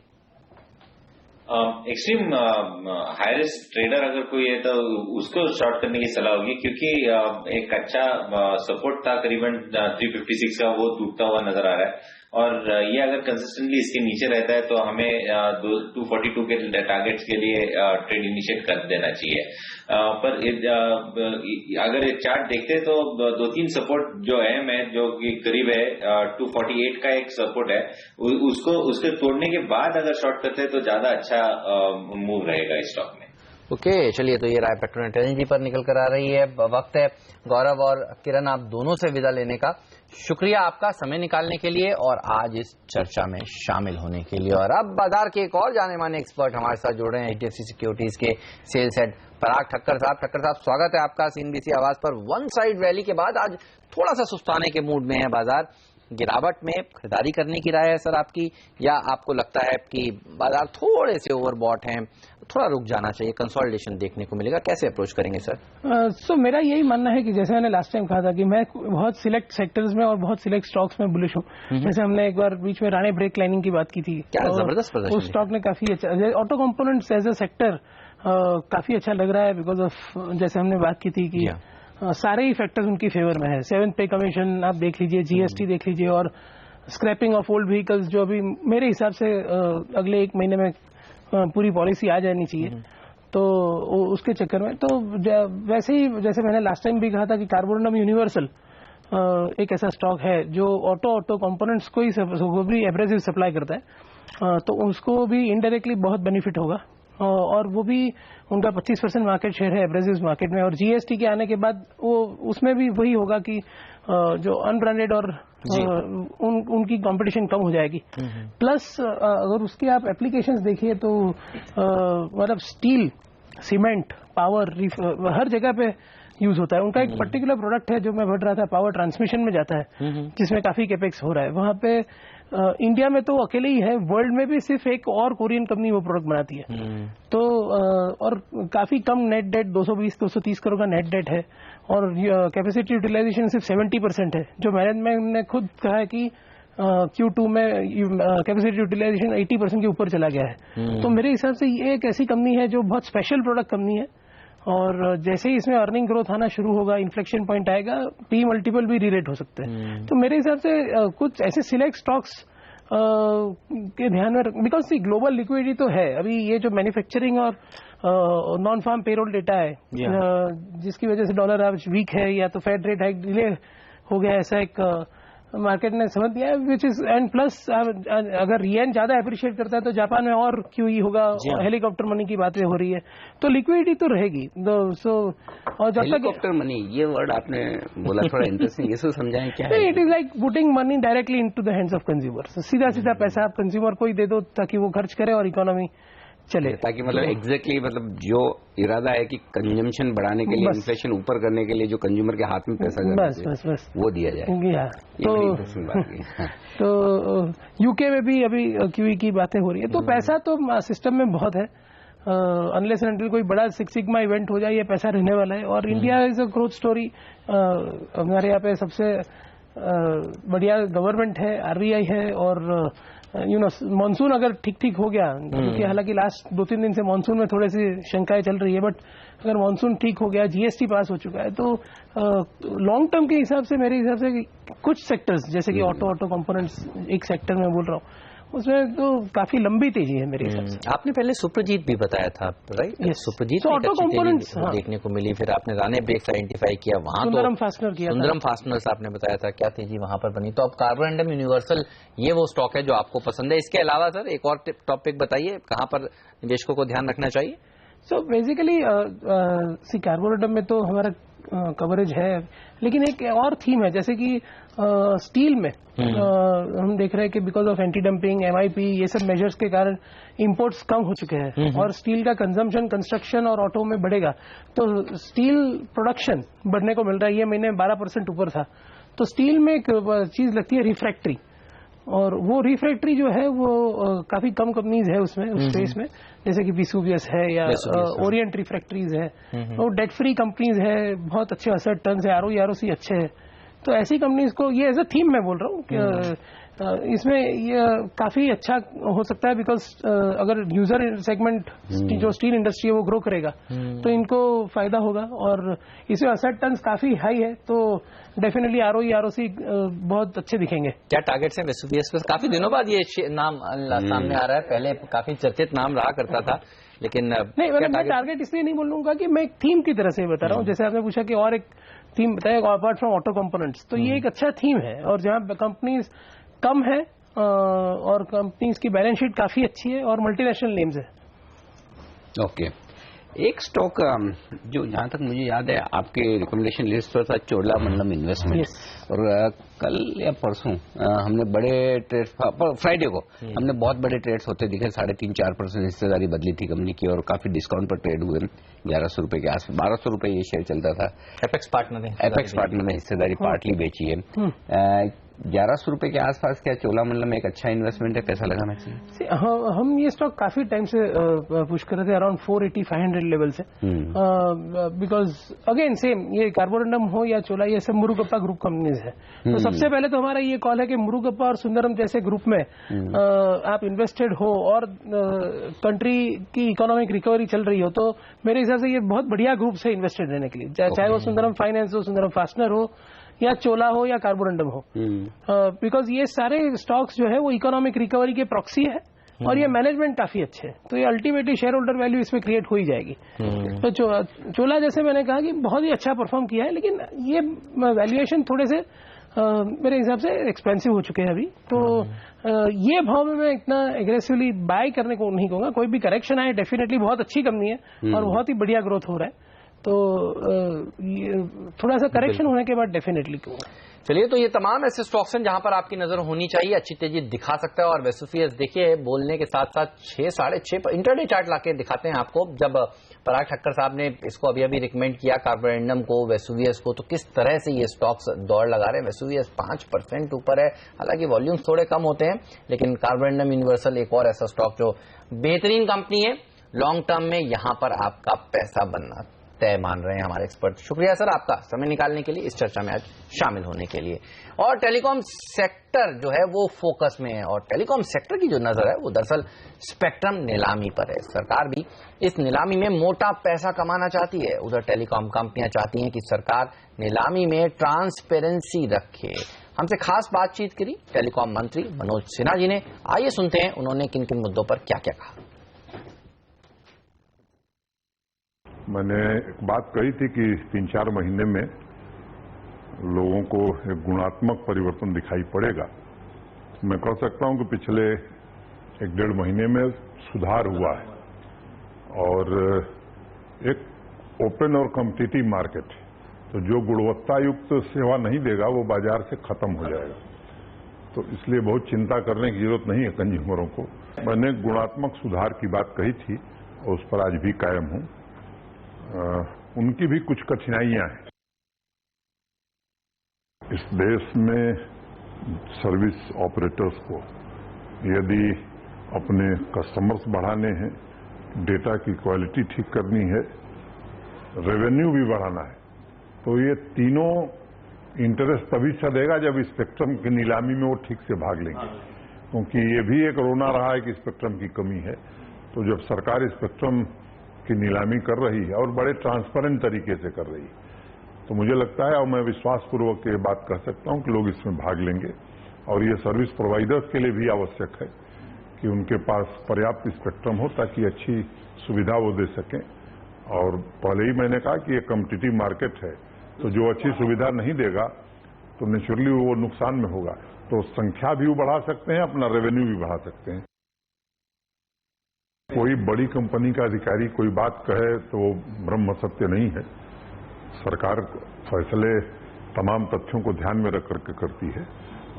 एक्सट्रीम हाई रिस्क ट्रेडर अगर कोई है तो उसको शॉर्ट करने की सलाह होगी, क्योंकि एक अच्छा सपोर्ट था करीबन 356 का, वो टूटता हुआ नजर आ रहा है, और ये अगर कंसिस्टेंटली इसके नीचे रहता है तो हमें 242 के टारगेट्स के लिए ट्रेड इनिशिएट कर देना चाहिए। पर अगर ये चार्ट देखते तो 2-3 सपोर्ट जो अहम है, जो कि करीब है 248 का एक सपोर्ट है, उसके तोड़ने के बाद अगर शॉर्ट करते हैं तो ज्यादा अच्छा मूव रहेगा इस स्टॉक में। ओके, चलिए, तो ये राय पेट्रोनेट एनर्जी पर निकल कर आ रही है। वक्त है गौरव और किरण, आप दोनों से विदा लेने का। शुक्रिया आपका समय निकालने के लिए और आज इस चर्चा में शामिल होने के लिए। और अब बाजार के एक और जाने माने एक्सपर्ट हमारे साथ जुड़ रहे हैं, HDFC सिक्योरिटीज के सेल्स हेड पराग ठक्कर साहब। ठक्कर साहब, स्वागत है आपका CNBC आवाज पर। वन साइड रैली के बाद आज थोड़ा सा सुस्ताने के मूड में है बाजार, गिरावट में खरीदारी करने की राय है सर आपकी, या आपको लगता है कि बाजार थोड़े से ओवरबॉट हैं, थोड़ा रुक जाना चाहिए, कंसोलिडेशन देखने को मिलेगा? कैसे अप्रोच करेंगे सर? मेरा यही मानना है कि जैसे मैंने लास्ट टाइम कहा था कि मैं बहुत सिलेक्ट सेक्टर्स में और बहुत सिलेक्ट स्टॉक्स में बुलिश हूँ। जैसे हमने एक बार बीच में राणे ब्रेक लाइनिंग की बात की थी, क्या जबरदस्त प्रदर्शन, उस स्टॉक ने काफी अच्छा, auto components as a sector काफी अच्छा लग रहा है, बिकॉज ऑफ जैसे हमने बात की थी कि सारे ही फैक्टर्स उनकी फेवर में है। 7th पे कमीशन आप देख लीजिए, GST देख लीजिए, और स्क्रैपिंग ऑफ ओल्ड व्हीकल्स, जो अभी मेरे हिसाब से अगले 1 महीने में पूरी पॉलिसी आ जानी चाहिए, तो उसके चक्कर में तो वैसे ही जैसे मैंने लास्ट टाइम भी कहा था कि कार्बोरंडम यूनिवर्सल एक ऐसा स्टॉक है जो ऑटो कंपोनेंट्स को ही एब्रेसिव सप्लाई करता है, तो उसको भी इनडायरेक्टली बहुत बेनिफिट होगा, और वो भी उनका 25% मार्केट शेयर है एब्रेसिव मार्केट में, और GST के आने के बाद वो उसमें भी वही होगा कि जो अनब्रांडेड और उनकी कंपटीशन कम हो जाएगी। प्लस अगर उसके आप एप्लीकेशंस देखिए तो मतलब स्टील, सीमेंट, पावर, हर जगह पे यूज होता है। उनका एक पर्टिकुलर प्रोडक्ट है जो मैं बढ़ रहा था, पावर ट्रांसमिशन में जाता है, जिसमें काफी कैपेक्स हो रहा है। वहां पे इंडिया में तो अकेले ही है, वर्ल्ड में भी सिर्फ एक और कोरियन कंपनी वो प्रोडक्ट बनाती है। तो और काफी कम नेट डेट, 220-230 करोड़ का नेट डेट है, और कैपेसिटी यूटिलाइजेशन सिर्फ 70% है, जो मैनेजमेंट ने खुद कहा है कि Q2 में कैपेसिटी यूटिलाइजेशन 80% के ऊपर चला गया है। तो मेरे हिसाब से ये एक ऐसी कंपनी है जो बहुत स्पेशल प्रोडक्ट कंपनी है, और जैसे ही इसमें अर्निंग ग्रोथ आना शुरू होगा, इन्फ्लेक्शन पॉइंट आएगा, P मल्टीपल भी रीरेट हो सकते हैं। तो मेरे हिसाब से कुछ ऐसे सिलेक्ट स्टॉक्स के ध्यान में, बिकॉज ग्लोबल लिक्विडिटी तो है अभी, ये जो मैन्युफैक्चरिंग और नॉन फार्म पेरोल डेटा है, जिसकी वजह से डॉलर आज वीक है, या तो फेड रेट हाइक डिले हो गया, ऐसा एक मार्केट ने समझ दिया है, विच इज, एंड प्लस अगर रियन ज्यादा अप्रिशिएट करता है तो जापान में और QE होगा, हेलीकॉप्टर मनी की बातें हो रही है, तो लिक्विडिटी तो रहेगी। और जब तक हेलीकॉप्टर मनी, ये वर्ड आपने बोला थोड़ा इंटरेस्टिंग, इसको समझाएं क्या है? It is like putting money directly into the hands of consumer. सीधा सीधा पैसा आप कंज्यूमर को ही दे दो ताकि वो खर्च करे और इकोनॉमी चले, ताकि मतलब एग्जैक्टली मतलब जो इरादा है कि कंजम्पशन बढ़ाने के लिए, इन्फ्लेशन ऊपर करने के लिए जो कंज्यूमर के हाथ में पैसा बस वो दिया जाए। तो यूके में भी अभी QE की बातें हो रही है, तो पैसा तो सिस्टम में बहुत है, अनलेस एंड अनटिल कोई बड़ा सिक्स सिग्मा इवेंट हो जाए, ये पैसा रहने वाला है। और India is a growth story, हमारे यहाँ पे सबसे बढ़िया गवर्नमेंट है, RBI है, और मानसून अगर ठीक ठीक हो गया, क्योंकि हालांकि लास्ट 2-3 दिन से मानसून में थोड़ी सी शंकाएं चल रही है, बट अगर मानसून ठीक हो गया, GST पास हो चुका है, तो लॉन्ग टर्म के हिसाब से मेरे हिसाब से कुछ सेक्टर्स जैसे कि ऑटो कंपोनेंट्स, एक सेक्टर में बोल रहा हूँ, उसमें तो काफी लंबी तेजी है मेरे हिसाब से। आपने पहले सुप्रजीत भी बताया था, राइट? सुप्रजीत ऑटो कंपोनेंट्स देखने को मिली, फिर आपने राणे ब्रेक्स आइडेंटिफाई किया, वहां सुंदरम फास्टनर किया, सुंदरम फास्टनर्स आपने बताया था, क्या तेजी वहां पर बनी। तो अब कार्बोरंडम यूनिवर्सल, ये वो स्टॉक है जो आपको पसंद है। इसके अलावा सर एक और टॉपिक बताइए, कहां पर निवेशकों को ध्यान रखना चाहिए? सो बेसिकली कार्बोरंडम में तो हमारा कवरेज है, लेकिन एक और थीम है, जैसे कि स्टील में हम देख रहे हैं कि because of anti dumping, MIP, ये सब मेजर्स के कारण इंपोर्ट्स कम हो चुके हैं, और स्टील का कंजम्पशन कंस्ट्रक्शन और ऑटो में बढ़ेगा, तो स्टील प्रोडक्शन बढ़ने को मिल रहा है। ये महीने में 12% ऊपर था। तो स्टील में एक चीज लगती है रिफ्रैक्ट्री, और वो रिफ्रैक्ट्री जो है वो काफी कम कंपनीज है उसमें, उस स्पेस में, जैसे कि Vesuvius है या ओरिएंट रिफ्रैक्ट्रीज है, वो डेट फ्री कंपनीज है, बहुत अच्छे असेट टर्न्स है, ROE ROC अच्छे है। तो ऐसी कंपनीज को, ये एज अ थीम मैं बोल रहा हूँ कि इसमें ये काफी अच्छा हो सकता है, बिकॉज अगर यूजर सेगमेंट जो स्टील इंडस्ट्री है वो ग्रो करेगा तो इनको फायदा होगा, और इसमें असेट टर्न्स काफी हाई है, तो डेफिनेटली आरओई आरओसी बहुत अच्छे दिखेंगे। क्या टारगेट्स हैं वेसुवियस पे? काफी दिनों बाद ये नाम सामने आ रहा है, पहले काफी चर्चित नाम रहा करता था, लेकिन नहीं, मैं टारगेट इसलिए नहीं बोलूंगा कि मैं एक थीम की तरह से बता रहा हूँ। जैसे आपने पूछा कि और एक थीम बताया अपार्ट फ्रॉम ऑटो कंपोनेंट्स, तो ये एक अच्छा थीम है, और जहां कंपनीज कम है और कंपनीज की बैलेंस शीट काफी अच्छी है और मल्टीनेशनल नेम्स है। ओके, एक स्टॉक जो जहां तक मुझे याद है आपके रिकमेंडेशन लिस्ट पर था, चोलामंडलम इन्वेस्टमेंट, और कल या परसों हमने बड़े ट्रेड्स, फ्राइडे को हमने बहुत बड़े ट्रेड्स होते दिखे, 3.5-4% हिस्सेदारी बदली थी कंपनी की, और काफी डिस्काउंट पर ट्रेड हुए, 1100 के आसपास, 1200 रुपए ये शेयर चलता था। एपेक्स पार्टनर ने हिस्सेदारी पार्टली बेची है। 1100 रुपए के आसपास क्या चोलामंडलम एक अच्छा इन्वेस्टमेंट है? कैसा लगा मैक्सिमम? हम ये स्टॉक काफी टाइम से पुश कर रहे थे, अराउंड 480-500 लेवल से, बिकॉज अगेन सेम, ये कार्बोरंडम हो या चोला, ये सब मुरुगप्पा ग्रुप कंपनीज है। तो सबसे पहले तो हमारा ये कॉल है कि मुरुगप्पा और सुंदरम जैसे ग्रुप में आप इन्वेस्टेड हो और कंट्री की इकोनॉमिक रिकवरी चल रही हो, तो मेरे हिसाब से ये बहुत बढ़िया ग्रुप है इन्वेस्टेड रहने के लिए, चाहे वो सुंदरम फाइनेंस हो, सुंदरम फास्टनर हो, या चोला हो या कार्बोरंडम हो, बिकॉज ये सारे स्टॉक्स जो है वो इकोनॉमिक रिकवरी के प्रॉक्सी है, और ये मैनेजमेंट काफी अच्छे है, तो ये अल्टीमेटली शेयर होल्डर वैल्यू इसमें क्रिएट हो ही जाएगी। तो चोला जैसे मैंने कहा कि बहुत ही अच्छा परफॉर्म किया है, लेकिन ये वैल्यूएशन थोड़े से मेरे हिसाब से एक्सपेंसिव हो चुके हैं अभी, तो ये भाव में मैं इतना एग्रेसिवली बाय करने को नहीं कहूंगा। कोई भी करेक्शन आए, डेफिनेटली बहुत अच्छी कंपनी है और बहुत ही बढ़िया ग्रोथ हो रहा है, तो थोड़ा सा करेक्शन होने के बाद डेफिनेटली कहूंगा। चलिए, तो ये तमाम ऐसे स्टॉक्स हैं जहां पर आपकी नजर होनी चाहिए, अच्छी तेजी दिखा सकता है। और वेसुवियस देखिए, बोलने के साथ साथ 6-6.5 पर इंटरडे चार्ट लाके दिखाते हैं आपको। जब पराग ठक्कर साहब ने इसको अभी रिकमेंड किया कार्बोरंडम को, वेसुवियस को, तो किस तरह से ये स्टॉक्स दौड़ लगा रहे हैं। वेसुवियस 5% ऊपर है, हालांकि वॉल्यूम्स थोड़े कम होते हैं, लेकिन कार्बोरंडम यूनिवर्सल एक और ऐसा स्टॉक जो बेहतरीन कंपनी है, लॉन्ग टर्म में यहां पर आपका पैसा बनना तय मान रहे हैं हमारे एक्सपर्ट। शुक्रिया सर आपका समय निकालने के लिए, इस चर्चा में आज शामिल होने के लिए। और टेलीकॉम सेक्टर जो है वो फोकस में है, और टेलीकॉम सेक्टर की जो नजर है वो दरअसल स्पेक्ट्रम नीलामी पर है। सरकार भी इस नीलामी में मोटा पैसा कमाना चाहती है, उधर टेलीकॉम कंपनियां चाहती हैं कि सरकार नीलामी में ट्रांसपेरेंसी रखे। हमसे खास बातचीत करी टेलीकॉम मंत्री मनोज सिन्हा जी ने। आइए सुनते हैं उन्होंने किन किन मुद्दों पर क्या क्या कहा। मैंने एक बात कही थी कि 3-4 महीने में लोगों को एक गुणात्मक परिवर्तन दिखाई पड़ेगा। मैं कह सकता हूं कि पिछले 1-1.5 महीने में सुधार हुआ है, और एक ओपन और कॉम्पिटिटिव मार्केट है, तो जो गुणवत्ता युक्त सेवा नहीं देगा वो बाजार से खत्म हो जाएगा। तो इसलिए बहुत चिंता करने की जरूरत नहीं है कंज्यूमरों को। मैंने गुणात्मक सुधार की बात कही थी और उस पर आज भी कायम हूं। उनकी भी कुछ कठिनाइयां हैं। इस देश में सर्विस ऑपरेटर्स को यदि अपने कस्टमर्स बढ़ाने हैं, डेटा की क्वालिटी ठीक करनी है, रेवेन्यू भी बढ़ाना है, तो ये तीनों इंटरेस्ट तभी चलेगा जब स्पेक्ट्रम की नीलामी में वो ठीक से भाग लेंगे, क्योंकि ये भी एक रोना रहा है कि स्पेक्ट्रम की कमी है। तो जब सरकार स्पेक्ट्रम की नीलामी कर रही है और बड़े ट्रांसपेरेंट तरीके से कर रही है, तो मुझे लगता है, और मैं विश्वासपूर्वक ये बात कह सकता हूं कि लोग इसमें भाग लेंगे। और ये सर्विस प्रोवाइडर्स के लिए भी आवश्यक है कि उनके पास पर्याप्त स्पेक्ट्रम हो ताकि अच्छी सुविधा वो दे सकें। और पहले ही मैंने कहा कि ये कॉम्पिटिटिव मार्केट है, तो जो अच्छी सुविधा नहीं देगा तो नेचुरली वो नुकसान में होगा। तो संख्या भी वो बढ़ा सकते हैं, अपना रेवेन्यू भी बढ़ा सकते हैं। कोई बड़ी कंपनी का अधिकारी कोई बात कहे तो वो ब्रह्म सत्य नहीं है। सरकार फैसले तमाम तथ्यों को ध्यान में रख करके करती है,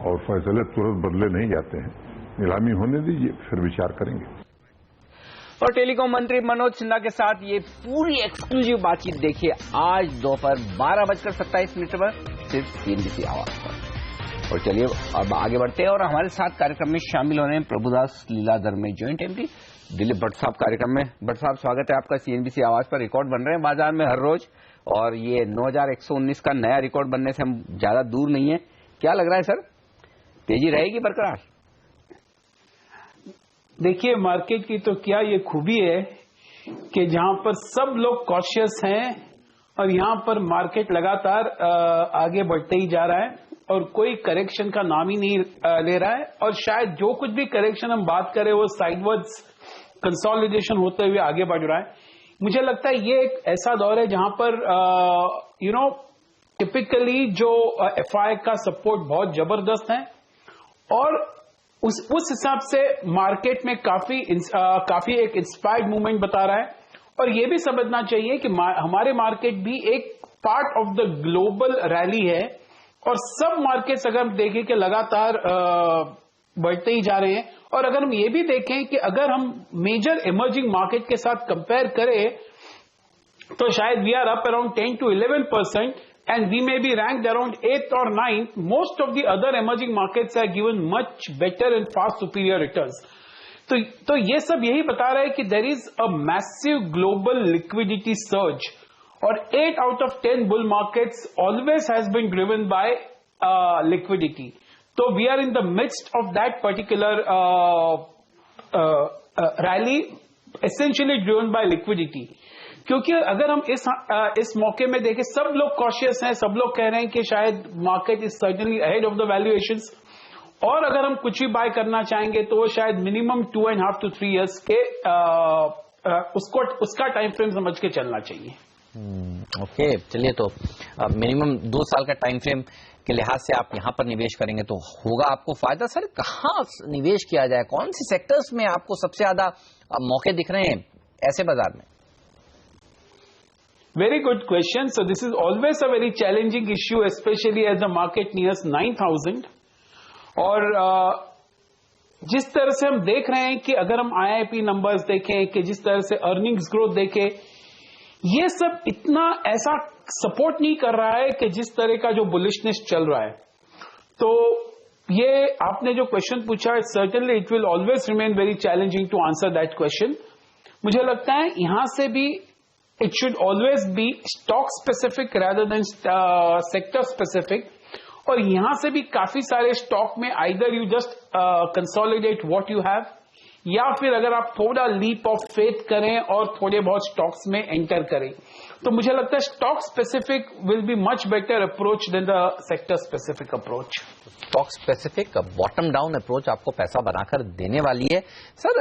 और फैसले तुरंत बदले नहीं जाते हैं। नीलामी होने दीजिए, फिर विचार करेंगे। और टेलीकॉम मंत्री मनोज सिन्हा के साथ ये पूरी एक्सक्लूसिव बातचीत देखिए आज दोपहर 12:27 पर सिर्फ CNBC आवाज पर। और चलिए अब आगे बढ़ते हैं, और हमारे साथ कार्यक्रम में शामिल हो रहे हैं प्रभुदास लीलाधर में जॉइंट MD दिलीप भट्ट साहब कार्यक्रम में। भट्ट साहब, स्वागत है आपका CNBC आवाज पर। रिकॉर्ड बन रहे हैं बाजार में हर रोज, और ये 9119 का नया रिकॉर्ड बनने से हम ज्यादा दूर नहीं है। क्या लग रहा है सर, तेजी रहेगी बरकरार? देखिए, मार्केट की तो क्या ये खूबी है कि जहां पर सब लोग कॉशियस हैं और यहां पर मार्केट लगातार आगे बढ़ते ही जा रहा है और कोई करेक्शन का नाम ही नहीं ले रहा है। और शायद जो कुछ भी करेक्शन हम बात करें वो साइडवर्ड्स कंसोलिडेशन होते हुए आगे बढ़ रहा है। मुझे लगता है ये एक ऐसा दौर है जहां पर टिपिकली जो एफआई का सपोर्ट बहुत जबरदस्त है और उस हिसाब से मार्केट में काफी एक इंस्पायर्ड मूवमेंट बता रहा है। और ये भी समझना चाहिए कि हमारे मार्केट भी एक part of the global rally है और सब मार्केट्स अगर हम देखें कि लगातार बढ़ते ही जा रहे हैं। और अगर हम ये भी देखें कि अगर हम मेजर इमर्जिंग मार्केट के साथ कंपेयर करें तो शायद we are up around 10 to 11% and we may be ranked around 8th or 9th. Most of the other emerging markets are given much better and far superior returns. तो ये सब यही बता रहा है कि there is a massive global liquidity surge और 8 out of 10 bull markets always has been driven by liquidity. So we are in the midst of that particular rally essentially driven by liquidity. क्योंकि अगर हम इस मौके में देखें, सब लोग कॉशियस हैं, सब लोग कह रहे हैं कि शायद market is certainly ahead of the valuations और अगर हम कुछ भी बाय करना चाहेंगे तो वो शायद मिनिमम 2.5 to 3 years के उसका टाइम फ्रेम समझ के चलना चाहिए। ओके, चलिए, तो मिनिमम 2 साल का टाइम फ्रेम के लिहाज से आप यहां पर निवेश करेंगे तो होगा आपको फायदा। सर, कहां निवेश किया जाए, कौन सी सेक्टर्स में आपको सबसे ज्यादा मौके दिख रहे हैं ऐसे बाजार में? Very good question. So this is always a very challenging issue, especially as the market nears 9,000. और जिस तरह से हम देख रहे हैं कि अगर हम IIP नंबर्स देखें कि जिस तरह से अर्निंग्स ग्रोथ देखें, ये सब इतना ऐसा सपोर्ट नहीं कर रहा है कि जिस तरह का जो बुलिशनेस चल रहा है। तो ये आपने जो क्वेश्चन पूछा, certainly it will always remain very challenging to answer that question. मुझे लगता है यहां से भी it should always be stock specific rather than sector specific. और यहां से भी काफी सारे स्टॉक में either you just consolidate what you have या फिर अगर आप थोड़ा लीप ऑफ फेथ करें और थोड़े बहुत स्टॉक्स में एंटर करें। तो मुझे लगता है stock specific will be much better approach than the sector specific approach. Stock specific bottom down approach आपको पैसा बनाकर देने वाली है। सर,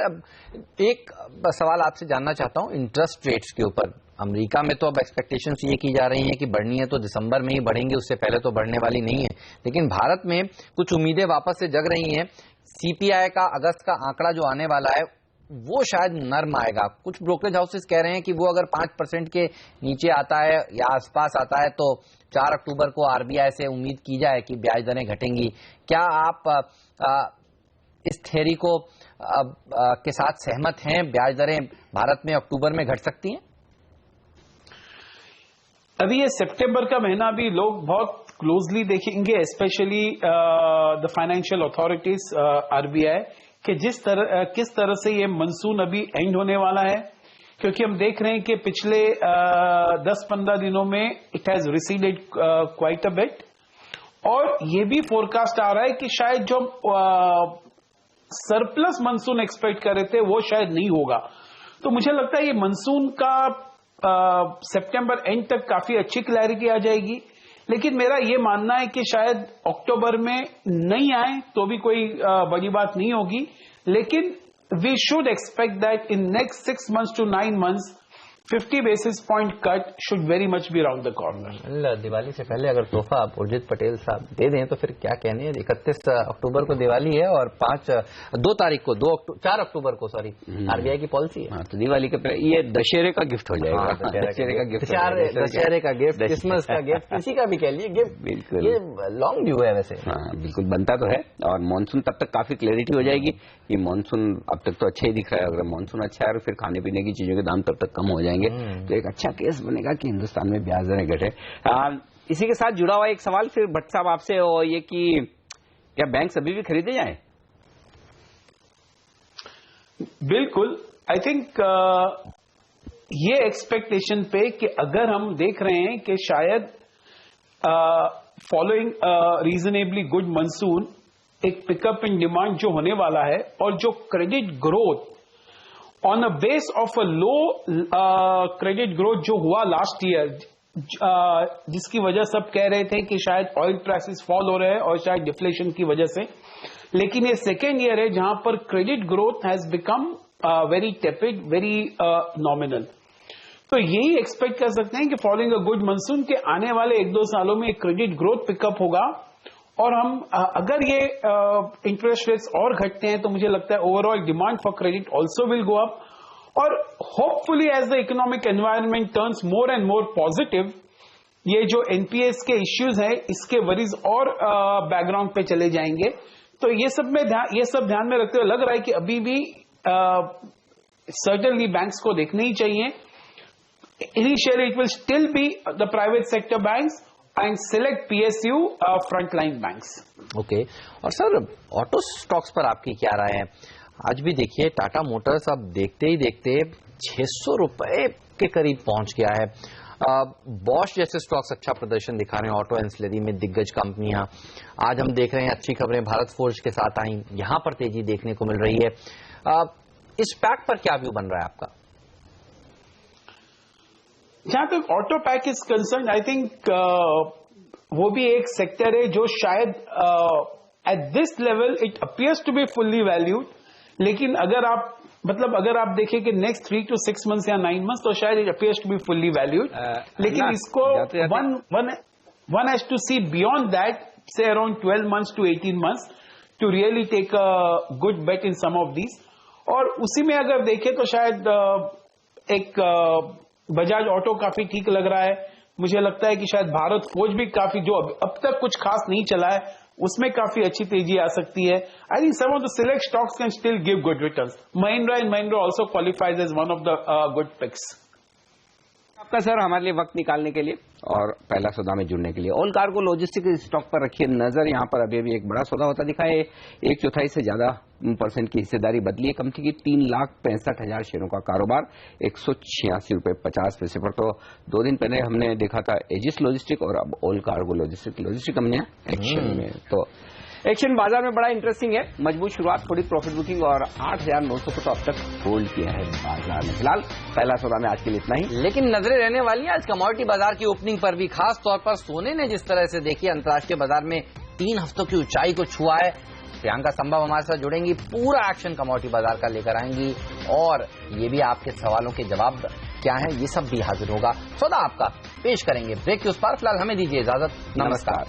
एक सवाल आपसे जानना चाहता हूं इंटरेस्ट रेट्स के ऊपर। अमेरिका में तो अब एक्सपेक्टेशंस ये की जा रही हैं कि बढ़नी है तो दिसंबर में ही बढ़ेंगे, उससे पहले तो बढ़ने वाली नहीं है। लेकिन भारत में कुछ उम्मीदें वापस से जग रही हैं। सीपीआई का अगस्त का आंकड़ा जो आने वाला है वो शायद नर्म आएगा। कुछ ब्रोकरेज हाउसेस कह रहे हैं कि वो अगर 5% के नीचे आता है या आसपास आता है तो 4 अक्टूबर को आरबीआई से उम्मीद की जाए कि ब्याज दरें घटेंगी। क्या आप इस थ्योरी को के साथ सहमत हैं? ब्याज दरें भारत में अक्टूबर में घट सकती हैं? अभी ये सितंबर का महीना भी लोग बहुत क्लोजली देखेंगे, specially the financial authorities RBI कि किस तरह से ये मानसून अभी एंड होने वाला है। क्योंकि हम देख रहे हैं कि पिछले 10-15 दिनों में it has receded quite a bit और ये भी फोरकास्ट आ रहा है कि शायद जो सरप्लस मानसून एक्सपेक्ट कर रहे थे वो शायद नहीं होगा। तो मुझे लगता है ये मानसून का सितंबर एंड तक काफी अच्छी क्लैरिटी आ जाएगी। लेकिन मेरा ये मानना है कि शायद अक्टूबर में नहीं आए तो भी कोई बड़ी बात नहीं होगी। लेकिन we should expect that in next 6 months to 9 months 50 basis point cut should very much be around the corner। Diwali से पहले अगर तोहफा आप उर्जित पटेल साहब दे दें तो फिर क्या कहने हैं। 31 अक्टूबर को दिवाली है और 4 अक्टूबर को सॉरी आरबीआई की पॉलिसी है। तो दिवाली के पहले ये दशहरे का गिफ्ट हो जाएगा। दशहरे का गिफ्ट, क्रिसमस का गिफ्ट, किसी का भी कह लिए गिफ्ट। बिल्कुल, ये लॉन्ग ड्यू है वैसे। हाँ, बिल्कुल बनता तो है। और मानसून तब तक काफी क्लैरिटी हो जाएगी कि मानसून अब तक तो अच्छा ही दिख रहा है। अगर मानसून अच्छा है और फिर खाने पीने की चीजों के दाम तब तक कम हो जाएंगे तो एक अच्छा केस बनेगा कि हिंदुस्तान में ब्याज दरें घटे। इसी के साथ जुड़ा हुआ एक सवाल फिर भट्ट साहब आपसे, और ये कि क्या बैंक अभी भी खरीदे जाए? बिल्कुल, आई थिंक ये एक्सपेक्टेशन पे कि अगर हम देख रहे हैं कि शायद फॉलोइंग रीजनेबली गुड मानसून एक पिकअप इन डिमांड जो होने वाला है, और जो credit growth on a base of a low credit growth जो हुआ लास्ट ईयर, जिसकी वजह सब कह रहे थे कि शायद ऑयल प्राइसेस फॉल हो रहे हैं और शायद डिफ्लेशन की वजह से, लेकिन ये सेकेंड ईयर है जहां पर credit growth has become very tepid, very nominal. तो यही एक्सपेक्ट कर सकते हैं कि फॉलोइंग अ गुड मानसून के आने वाले 1-2 सालों में क्रेडिट ग्रोथ पिकअप होगा, और हम अगर ये इंटरेस्ट रेट्स और घटते हैं तो मुझे लगता है overall demand for credit also will go up, और hopefully as the economic environment turns more and more positive, ये जो एनपीएस के इश्यूज हैं इसके वरीज और बैकग्राउंड पे चले जाएंगे। तो ये सब ध्यान में रखते हुए लग रहा है कि अभी भी सर्टेनली बैंक्स को देखने ही चाहिए। Initially it will still be the private sector banks and select PSU frontline banks. Okay, और सर ऑटो स्टॉक्स पर आपकी क्या राय है? आज भी देखिए टाटा मोटर्स अब देखते ही देखते 600 रुपए के करीब पहुंच गया है। बॉश जैसे स्टॉक्स अच्छा प्रदर्शन दिखा रहे हैं, ऑटो एंसिलरी में दिग्गज कंपनियां। आज हम देख रहे हैं अच्छी खबरें भारत फोर्ज के साथ आई, यहां पर तेजी देखने को मिल रही है। इस पैक पर क्या व्यू बन रहा है आपका? जहां तक auto pack is concerned, I think वो भी एक सेक्टर है जो शायद at this level it appears to be fully valued, लेकिन अगर आप देखें कि नेक्स्ट 3 to 6 months या 9 months तो शायद it appears to be fully valued, लेकिन इसको one has to see beyond that, say around 12 months to 18 months to really take a good bet in some of these. और उसी में अगर देखें तो शायद एक बजाज ऑटो काफी ठीक लग रहा है। मुझे लगता है कि शायद भारत फोर्ज भी काफी, जो अब तक कुछ खास नहीं चला है, उसमें काफी अच्छी तेजी आ सकती है। I think some of the select stocks can still give good returns. Mahindra and Mahindra also qualifies as one of the good picks. आपका सर हमारे लिए वक्त निकालने के लिए और पहला सौदा में जुड़ने के लिए। ऑल कार्गो लॉजिस्टिक स्टॉक पर रखिए नजर। यहां पर अभी एक बड़ा सौदा होता दिखा है, 1/4 से ज्यादा % की हिस्सेदारी बदली है कंपनी की। 3,65,000 शेयरों का कारोबार 186 रुपए 50 पैसे पर। तो 2 दिन पहले हमने देखा था एजिस लॉजिस्टिक और अब ऑल कार्गो लॉजिस्टिक कंपनियां एक्शन में। तो एक्शन बाजार में बड़ा इंटरेस्टिंग है, मजबूत शुरुआत, थोड़ी प्रॉफिट बुकिंग और 8,900 को तो अब तक होल्ड किया है बाजार में। फिलहाल पहला सौदा में आज के लिए इतना ही, लेकिन नजरें रहने वाली है आज कमोडिटी बाजार की ओपनिंग पर भी, खास तौर पर सोने ने जिस तरह से देखिए अंतर्राष्ट्रीय बाजार में 3 हफ्तों की ऊंचाई को छुआ है। प्रियंका संभव हमारे साथ जुड़ेंगी, पूरा एक्शन कमोडिटी बाजार का लेकर आएंगी, और ये भी आपके सवालों के जवाब क्या है ये सब भी हाजिर होगा। सौदा आपका पेश करेंगे ब्रेक के उस पार। फिलहाल हमें दीजिए इजाजत, नमस्कार।